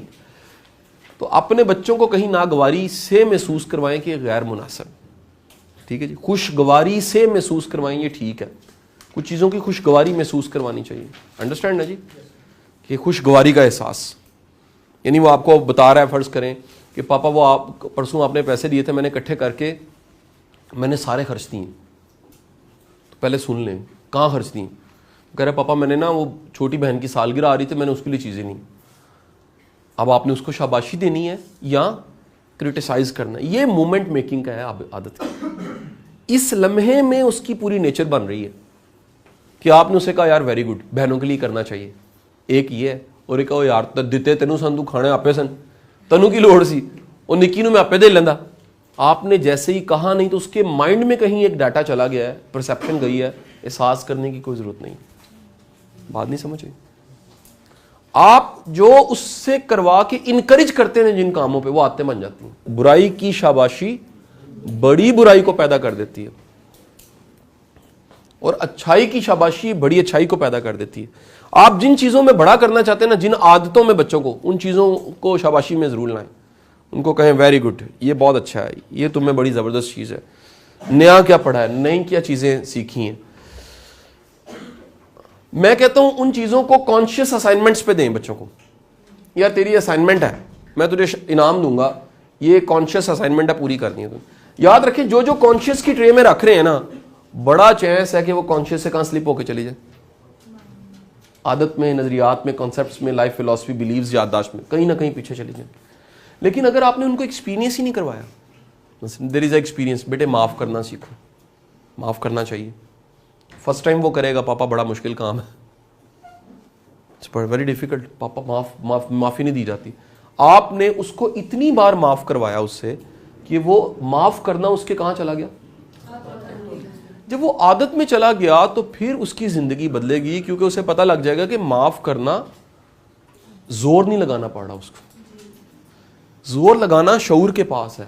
तो अपने बच्चों को कहीं नागवारी से महसूस करवाएं कि ये गैर मुनासिब, ठीक है जी। खुशगवारी से महसूस करवाएं ये ठीक है। कुछ चीज़ों की खुशगवारी महसूस करवानी चाहिए। अंडरस्टैंड है जी? कि खुशगवारी का एहसास, यानी वो आपको बता रहा है, फर्ज करें कि पापा वो आप परसों आपने पैसे दिए थे, मैंने इकट्ठे करके मैंने सारे खर्च दिए। तो पहले सुन लें कहाँ खर्च दिए। कह रहे पापा मैंने ना वो छोटी बहन की सालगिरह आ रही थी, मैंने उसके लिए चीज़ें नहीं। अब आपने उसको शाबाशी देनी है या क्रिटिसाइज करना है। ये मोमेंट मेकिंग का है आदत। इस लम्हे में उसकी पूरी नेचर बन रही है कि आपने उसे कहा यार वेरी गुड, बहनों के लिए करना चाहिए। एक ये है, और एक यार दिते तेनू सन, तू खाने आपे सन, तनु की लोड़ सी, और निक्की नू मैं आपे दे लेंदा। आपने जैसे ही कहा नहीं तो उसके माइंड में कहीं एक डाटा चला गया है, परसेप्शन गई है। एहसास करने की कोई जरूरत नहीं। बात नहीं समझ आई? आप जो उससे करवा के इनकरेज करते हैं जिन कामों पे, वो आदतें बन जाती हैं। बुराई की शाबाशी बड़ी बुराई को पैदा कर देती है, और अच्छाई की शाबाशी बड़ी अच्छाई को पैदा कर देती है। आप जिन चीज़ों में बड़ा करना चाहते हैं ना, जिन आदतों में बच्चों को, उन चीज़ों को शाबाशी में ज़रूर लाएं। उनको कहें वेरी गुड, ये बहुत अच्छा है, ये तुम्हें बड़ी ज़बरदस्त चीज़ है, नया क्या पढ़ा है, नई क्या चीज़ें सीखी हैं। मैं कहता हूं उन चीज़ों को कॉन्शियस असाइनमेंट्स पे दें बच्चों को। यार तेरी असाइनमेंट है, मैं तुझे इनाम दूंगा, ये कॉन्शियस असाइनमेंट है, पूरी करनी है तुम। याद रखें जो जो कॉन्शियस की ट्रे में रख रहे हैं ना, बड़ा चांस है कि वो कॉन्शियस से कहां स्लिप होकर चली जाए। आदत में, नजरियात में, कॉन्सेप्ट्स में, लाइफ फिलॉसफी, बिलीव्स, याददाश्त में कहीं ना कहीं पीछे चली जाए। लेकिन अगर आपने उनको एक्सपीरियंस ही नहीं करवाया, देयर इज एक्सपीरियंस, बेटे माफ करना सीखो, माफ करना चाहिए। फर्स्ट टाइम वो करेगा पापा बड़ा मुश्किल काम है, इट्स वेरी डिफिकल्ट, पापा माफी नहीं दी जाती। आपने उसको इतनी बार माफ करवाया उससे कि वो माफ करना उसके कहां चला गया। जब वो आदत में चला गया तो फिर उसकी जिंदगी बदलेगी, क्योंकि उसे पता लग जाएगा कि माफ करना जोर नहीं लगाना पड़ रहा उसको। जोर लगाना शऊर के पास है,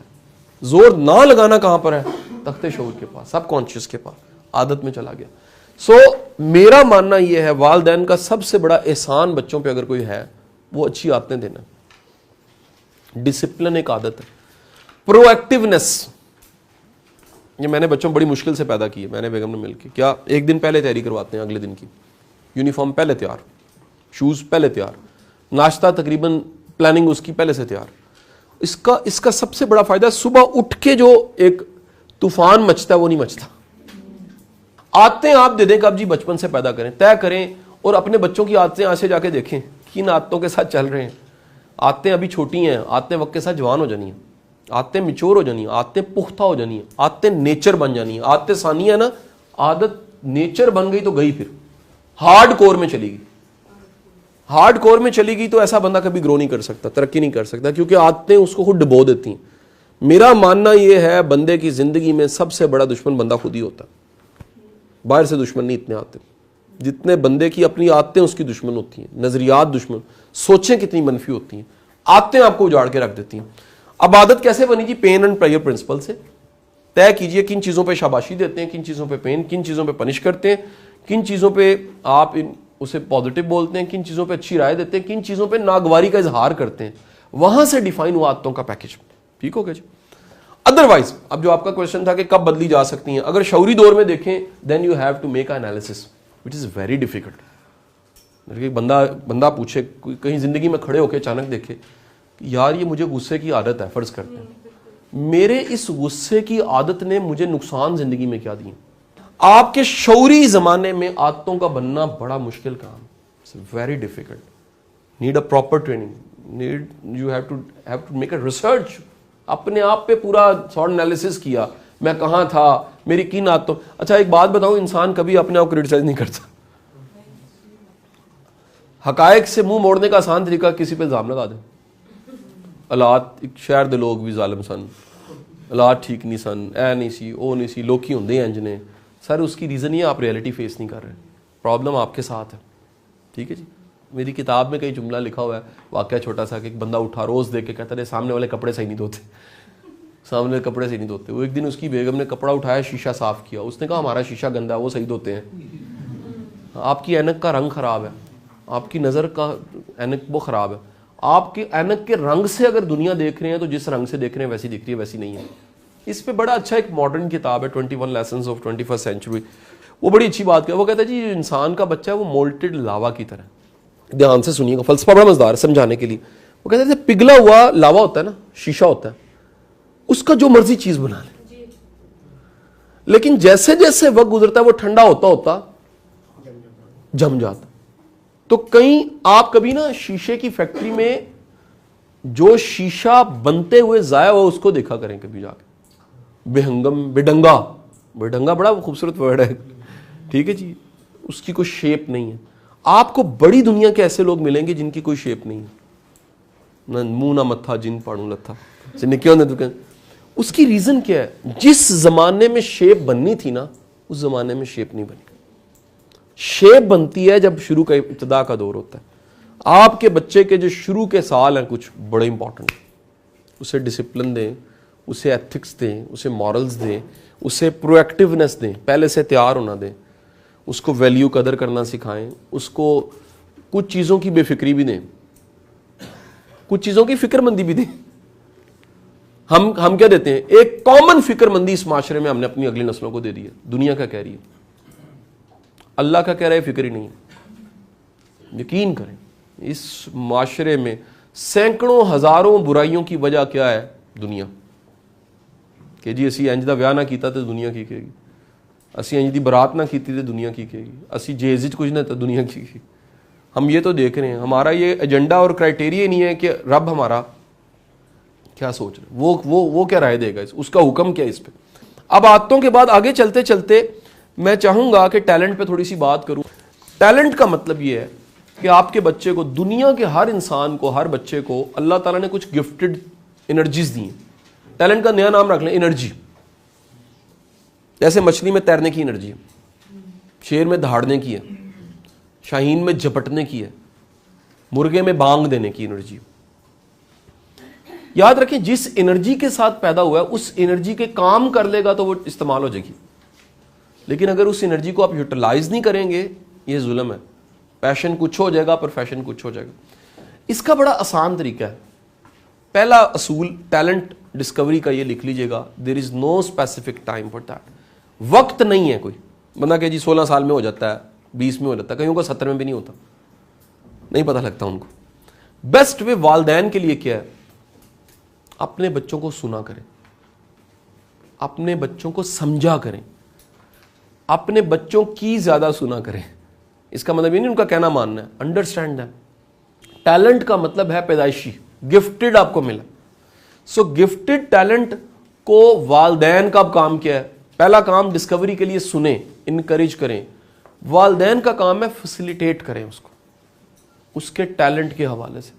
जोर ना लगाना कहां पर है, तख्ते शऊर के पास, सब कॉन्शियस के पास। आदत में चला गया। मेरा मानना यह है वालिदैन का सबसे बड़ा एहसान बच्चों पे अगर कोई है, वो अच्छी आदतें देना। डिसिप्लिन एक आदत है। प्रोएक्टिवनेस, ये मैंने बच्चों बड़ी मुश्किल से पैदा की है, मैंने बेगम ने मिलकर। क्या एक दिन पहले तैयारी करवाते हैं, अगले दिन की यूनिफॉर्म पहले तैयार, शूज पहले तैयार, नाश्ता तकरीबन प्लानिंग उसकी पहले से तैयार। इसका सबसे बड़ा फायदा, सुबह उठ के जो एक तूफान मचता है वो नहीं मचता। आदतें आप दे दें, कब जी बचपन से पैदा करें, तय करें, और अपने बच्चों की आदतें आज से जाके देखें किन आदतों के साथ चल रहे हैं। आदतें अभी छोटी हैं, आदतें वक्त के साथ जवान हो जानी है, आदतें मिच्योर हो जानी है, आदतें पुख्ता हो जानी है, आदतें नेचर बन जानी है। आदतें सानी है ना, आदत नेचर बन गई तो गई, फिर हार्ड कोर में चलेगी। हार्ड कोर में चली गई तो ऐसा बंदा कभी ग्रो नहीं कर सकता, तरक्की नहीं कर सकता, क्योंकि आदतें उसको खुद डुबो देती हैं। मेरा मानना यह है, बंदे की जिंदगी में सबसे बड़ा दुश्मन बंदा खुद ही होता है, बाहर से दुश्मन नहीं इतने आते। जितने बंदे की अपनी आदतें उसकी दुश्मन होती हैं, नजरियात दुश्मन, सोचें कितनी मनफी होती हैं, आदतें आपको उजाड़ के रख देती हैं। अब आदत कैसे बनी जी? पेन एंड प्रेयर प्रिंसिपल से। तय कीजिए किन चीज़ों पे शाबाशी देते हैं, किन चीज़ों पे पेन, किन चीज़ों पे पनिश करते हैं, किन चीज़ों पे आप उसे पॉजिटिव बोलते हैं, किन चीज़ों पे अच्छी राय देते हैं, किन चीज़ों पे नागवारी का इजहार करते हैं। वहां से डिफाइन हुआ आदतों का पैकेज। ठीक हो गया जी? अदरवाइज अब जो आपका क्वेश्चन था कि कब बदली जा सकती हैं, अगर शौरी दौर में देखें, then you have to make analysis which is very difficult. बंदा पूछे, कहीं जिंदगी में खड़े होकर अचानक देखे, यार ये मुझे गुस्से की आदत है, फर्ज करते हैं, मेरे इस गुस्से की आदत ने मुझे नुकसान जिंदगी में क्या दिए। आपके शौरी जमाने में आदतों का बनना बड़ा मुश्किल काम, it's very difficult, need a proper training, need you have to make a research, अपने आप पे पूरा सॉर्ट एनालिसिस किया, मैं कहाँ था, मेरी किन आदतों। अच्छा एक बात बताऊं, इंसान कभी अपने आप को क्रिटिसाइज नहीं करता। हकायक से मुंह मोड़ने का आसान तरीका किसी पे इल्जाम लगा दे, हालात शहर दे लोग भी जालिम सन, हालात ठीक नहीं सन, ऐ नहीं सी, ओ नहीं सी, लोग होंदे इंज ने। सर उसकी रीज़न ये आप रियलिटी फेस नहीं कर रहे, प्रॉब्लम आपके साथ है। ठीक है जी? मेरी किताब में कई जुमला लिखा हुआ है, वाकया छोटा सा, कि एक बंदा उठा रोज़ देख के कहता है सामने वाले कपड़े सही नहीं धोते, सामने वाले कपड़े सही नहीं धोते। वो एक दिन उसकी बेगम ने कपड़ा उठाया, शीशा साफ किया, उसने कहा हमारा शीशा गंदा है, वो सही धोते हैं। आपकी ऐनक का रंग ख़राब है, आपकी नज़र का ऐनक वो ख़राब है, आपके ऐनक के रंग से अगर दुनिया देख रहे हैं तो जिस रंग से देख रहे हैं वैसी दिख रही है, वैसी नहीं है। इस पे बड़ा अच्छा एक मॉडर्न किताब है, 21 लेसन्स ऑफ 21st सेंचुरी, वो बड़ी अच्छी बात है। वो कहता है जी इंसान का बच्चा है वो मोल्टेड लावा की तरह, ध्यान से सुनिएगा, फलसफा बड़ा मजेदार समझाने के लिए। वो कहते हैं पिघला हुआ लावा होता है ना, शीशा होता है, उसका जो मर्जी चीज बना ले, लेकिन जैसे जैसे वक्त गुजरता है वो ठंडा होता होता जम जाता। तो कहीं आप कभी ना शीशे की फैक्ट्री में जो शीशा बनते हुए जाया हुआ उसको देखा करें कभी जाके, बेहंगम, बेढंगा, बेढंगा बड़ा खूबसूरत वर्ड है, ठीक है जी, उसकी कोई शेप नहीं है। आपको बड़ी दुनिया के ऐसे लोग मिलेंगे जिनकी कोई शेप नहीं है, ना मुंह ना मत्था, जिन पाड़ू लत्था क्यों ना दुकान। उसकी रीजन क्या है? जिस जमाने में शेप बननी थी ना, उस जमाने में शेप नहीं बनी। शेप बनती है जब शुरू का इब्तिदा का दौर होता है। आपके बच्चे के जो शुरू के साल हैं कुछ बड़े इंपॉर्टेंट, उसे डिसिप्लिन दें, उसे एथिक्स दें, उसे मॉरल्स दें, उसे प्रोएक्टिवनेस दें, पहले से तैयार होना दें, उसको वैल्यू कदर करना सिखाएं, उसको कुछ चीज़ों की बेफिक्री भी दें, कुछ चीज़ों की फिक्रमंदी भी दें। हम क्या देते हैं? एक कॉमन फिक्रमंदी इस माशरे में हमने अपनी अगली नस्लों को दे दी है। दुनिया क्या कह रही है, अल्लाह का कह रहा है, फिक्र ही नहीं है। यकीन करें इस माशरे में सैकड़ों हजारों बुराइयों की वजह क्या है? दुनिया। कि जी असी इंज दा ब्याह ना कीता तो दुनिया की कहेगी, असी इंज दी बरात ना कीती तो दुनिया की कहेगी, असी जेज कुछ ना तो दुनिया की कहेगी। हम ये तो देख रहे हैं, हमारा ये एजेंडा और क्राइटेरिया नहीं है कि रब हमारा क्या सोच रहे, वो क्या राय देगा, उसका हुक्म क्या इस पे। अब आदतों के बाद आगे चलते चलते मैं चाहूंगा कि टैलेंट पे थोड़ी सी बात करूं। टैलेंट का मतलब ये है कि आपके बच्चे को, दुनिया के हर इंसान को, हर बच्चे को अल्लाह ताला ने कुछ गिफ्टेड एनर्जीज दी हैं। टैलेंट का नया नाम रख लें, एनर्जी। जैसे मछली में तैरने की एनर्जी है, शेर में दहाड़ने की है, शाहीन में झपटने की है, मुर्गे में बांग देने की एनर्जी। याद रखें जिस एनर्जी के साथ पैदा हुआ है उस एनर्जी के काम कर लेगा तो वो इस्तेमाल हो जाएगी, लेकिन अगर उस एनर्जी को आप यूटिलाइज नहीं करेंगे ये जुल्म है। पैशन कुछ हो जाएगा, प्रोफेशन कुछ हो जाएगा। इसका बड़ा आसान तरीका है। पहला असूल टैलेंट डिस्कवरी का ये लिख लीजिएगा, there is no specific time for that. वक्त नहीं है कोई बंदा के जी 16 साल में हो जाता है, 20 में हो जाता है, कईयों को 70 में भी नहीं होता, नहीं पता लगता उनको। बेस्ट वे वालदैन के लिए क्या है? अपने बच्चों को सुना करें, अपने बच्चों को समझा करें, अपने बच्चों की ज्यादा सुना करें। इसका मतलब ये नहीं उनका कहना मानना है, अंडरस्टैंड दैम। टैलेंट का मतलब है पैदाइशी, गिफ्टेड आपको मिला। सो गिफ्टेड टैलेंट को वालदैन का काम क्या है? पहला काम डिस्कवरी के लिए सुने, इनकरेज करें। वालदैन का काम है फैसिलिटेट करें उसको, उसके टैलेंट के हवाले से।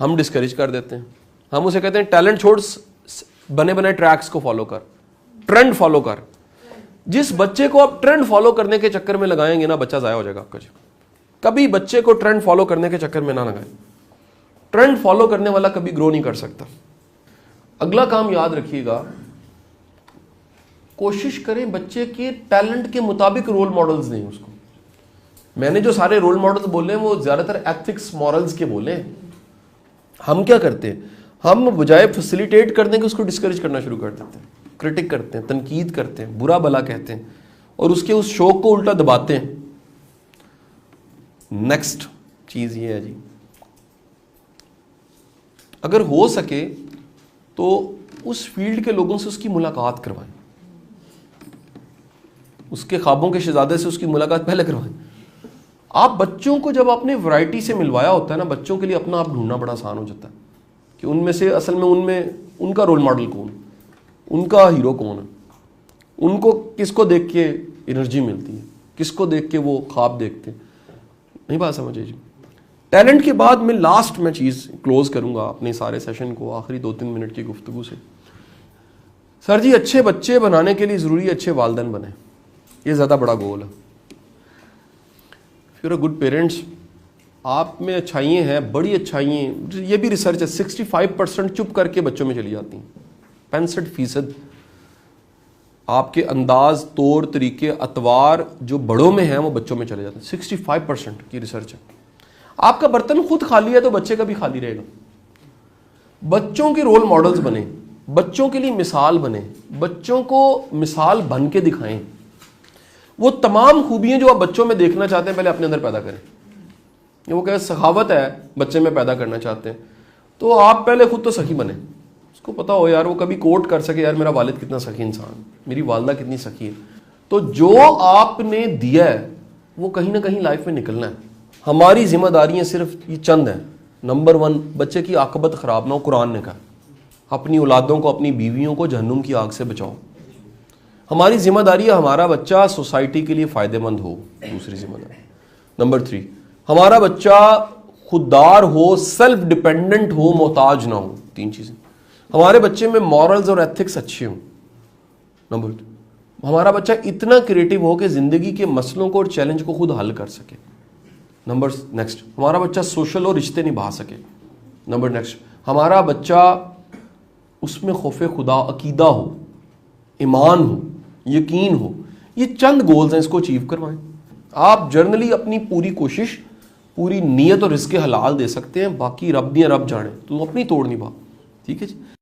हम डिस्करेज कर देते हैं, हम उसे कहते हैं टैलेंट छोड़, बने बनाए ट्रैक्स को फॉलो कर, ट्रेंड फॉलो कर। जिस बच्चे को आप ट्रेंड फॉलो करने के चक्कर में लगाएंगे ना, बच्चा जाया हो जाएगा आपका। जी, कभी बच्चे को ट्रेंड फॉलो करने के चक्कर में ना लगाएं। ट्रेंड फॉलो करने वाला कभी ग्रो नहीं कर सकता। अगला काम याद रखिएगा, कोशिश करें बच्चे के टैलेंट के मुताबिक रोल मॉडल्स दें उसको। मैंने जो सारे रोल मॉडल्स बोले हैं वो ज्यादातर एथिक्स मॉरल्स के बोले हैं। हम क्या करते हैं, हम बजाय फैसिलिटेट करने के उसको डिस्करेज करना शुरू कर देते हैं, क्रिटिक करते हैं, तनकीद करते हैं, बुरा भला कहते हैं और उसके उस शौक को उल्टा दबाते हैं। नेक्स्ट चीज ये है जी, अगर हो सके तो उस फील्ड के लोगों से उसकी मुलाकात करवाएं, उसके ख्वाबों के शहजादे से उसकी मुलाकात पहले करवाएं। आप बच्चों को जब आपने वैरायटी से मिलवाया होता है ना, बच्चों के लिए अपना आप ढूंढना बड़ा आसान हो जाता है कि उनमें से असल में उनमें उनका रोल मॉडल कौन, उनका हीरो कौन है, उनको किसको देख के एनर्जी मिलती है, किसको देख के वो ख्वाब देखते हैं। नहीं बात समझे जी। टैलेंट के बाद में लास्ट में चीज़ क्लोज करूंगा अपने सारे सेशन को आखिरी 2-3 मिनट की गुफ्तगू से। सर जी, अच्छे बच्चे बनाने के लिए ज़रूरी अच्छे वालिदैन बने, ये ज़्यादा बड़ा गोल है। फिर गुड पेरेंट्स, आप में अच्छाइयाँ हैं, बड़ी अच्छाइयाँ, ये भी रिसर्च है, 65% चुप करके बच्चों में चली जाती हैं। 65% आपके अंदाज, तौर तरीके, अतवार जो बड़ों में हैं वो बच्चों में चले जाते हैं। 65% की रिसर्च है। आपका बर्तन खुद खाली है तो बच्चे का भी खाली रहेगा। बच्चों के रोल मॉडल्स बने, बच्चों के लिए मिसाल बने, बच्चों को मिसाल बन के दिखाएं। वो तमाम खूबियां जो आप बच्चों में देखना चाहते हैं पहले अपने अंदर पैदा करें। वो क्या सखावत है बच्चे में पैदा करना चाहते हैं तो आप पहले खुद तो सखी बने, उसको पता हो यार, वो कभी कोट कर सके यार मेरा वालिद कितना सखी इंसान, मेरी वालदा कितनी सखी है। तो जो आपने दिया है वो कहीं ना कहीं लाइफ में निकलना है। हमारी जिम्मेदारियां सिर्फ ये चंद हैं। नंबर 1, बच्चे की आकबत खराब ना हो। कुरान ने कहा अपनी औलादों को, अपनी बीवियों को जहन्नुम की आग से बचाओ। हमारी जिम्मेदारी है हमारा बच्चा सोसाइटी के लिए फ़ायदेमंद हो। दूसरी जिम्मेदारी। नंबर 3, हमारा बच्चा खुददार हो, सेल्फ डिपेंडेंट हो, मोहताज ना हो। 3 चीज़ें। हमारे बच्चे में मॉरल्स और एथिक्स अच्छे हों। नंबर 2, हमारा बच्चा इतना क्रिएटिव हो कि ज़िंदगी के मसलों को और चैलेंज को खुद हल कर सके। नंबर नेक्स्ट, हमारा बच्चा सोशल और रिश्ते निभा सके। नंबर नेक्स्ट, हमारा बच्चा उसमें खौफ खुदा, अकीदा हो, ईमान हो, यकीन हो। ये चंद गोल्स हैं, इसको अचीव करवाएं। आप जर्नली अपनी पूरी कोशिश, पूरी नीयत और रिस्क हलाल दे सकते हैं, बाकी रब दिया रब जाने, तो अपनी तोड़ निभा। ठीक है जी।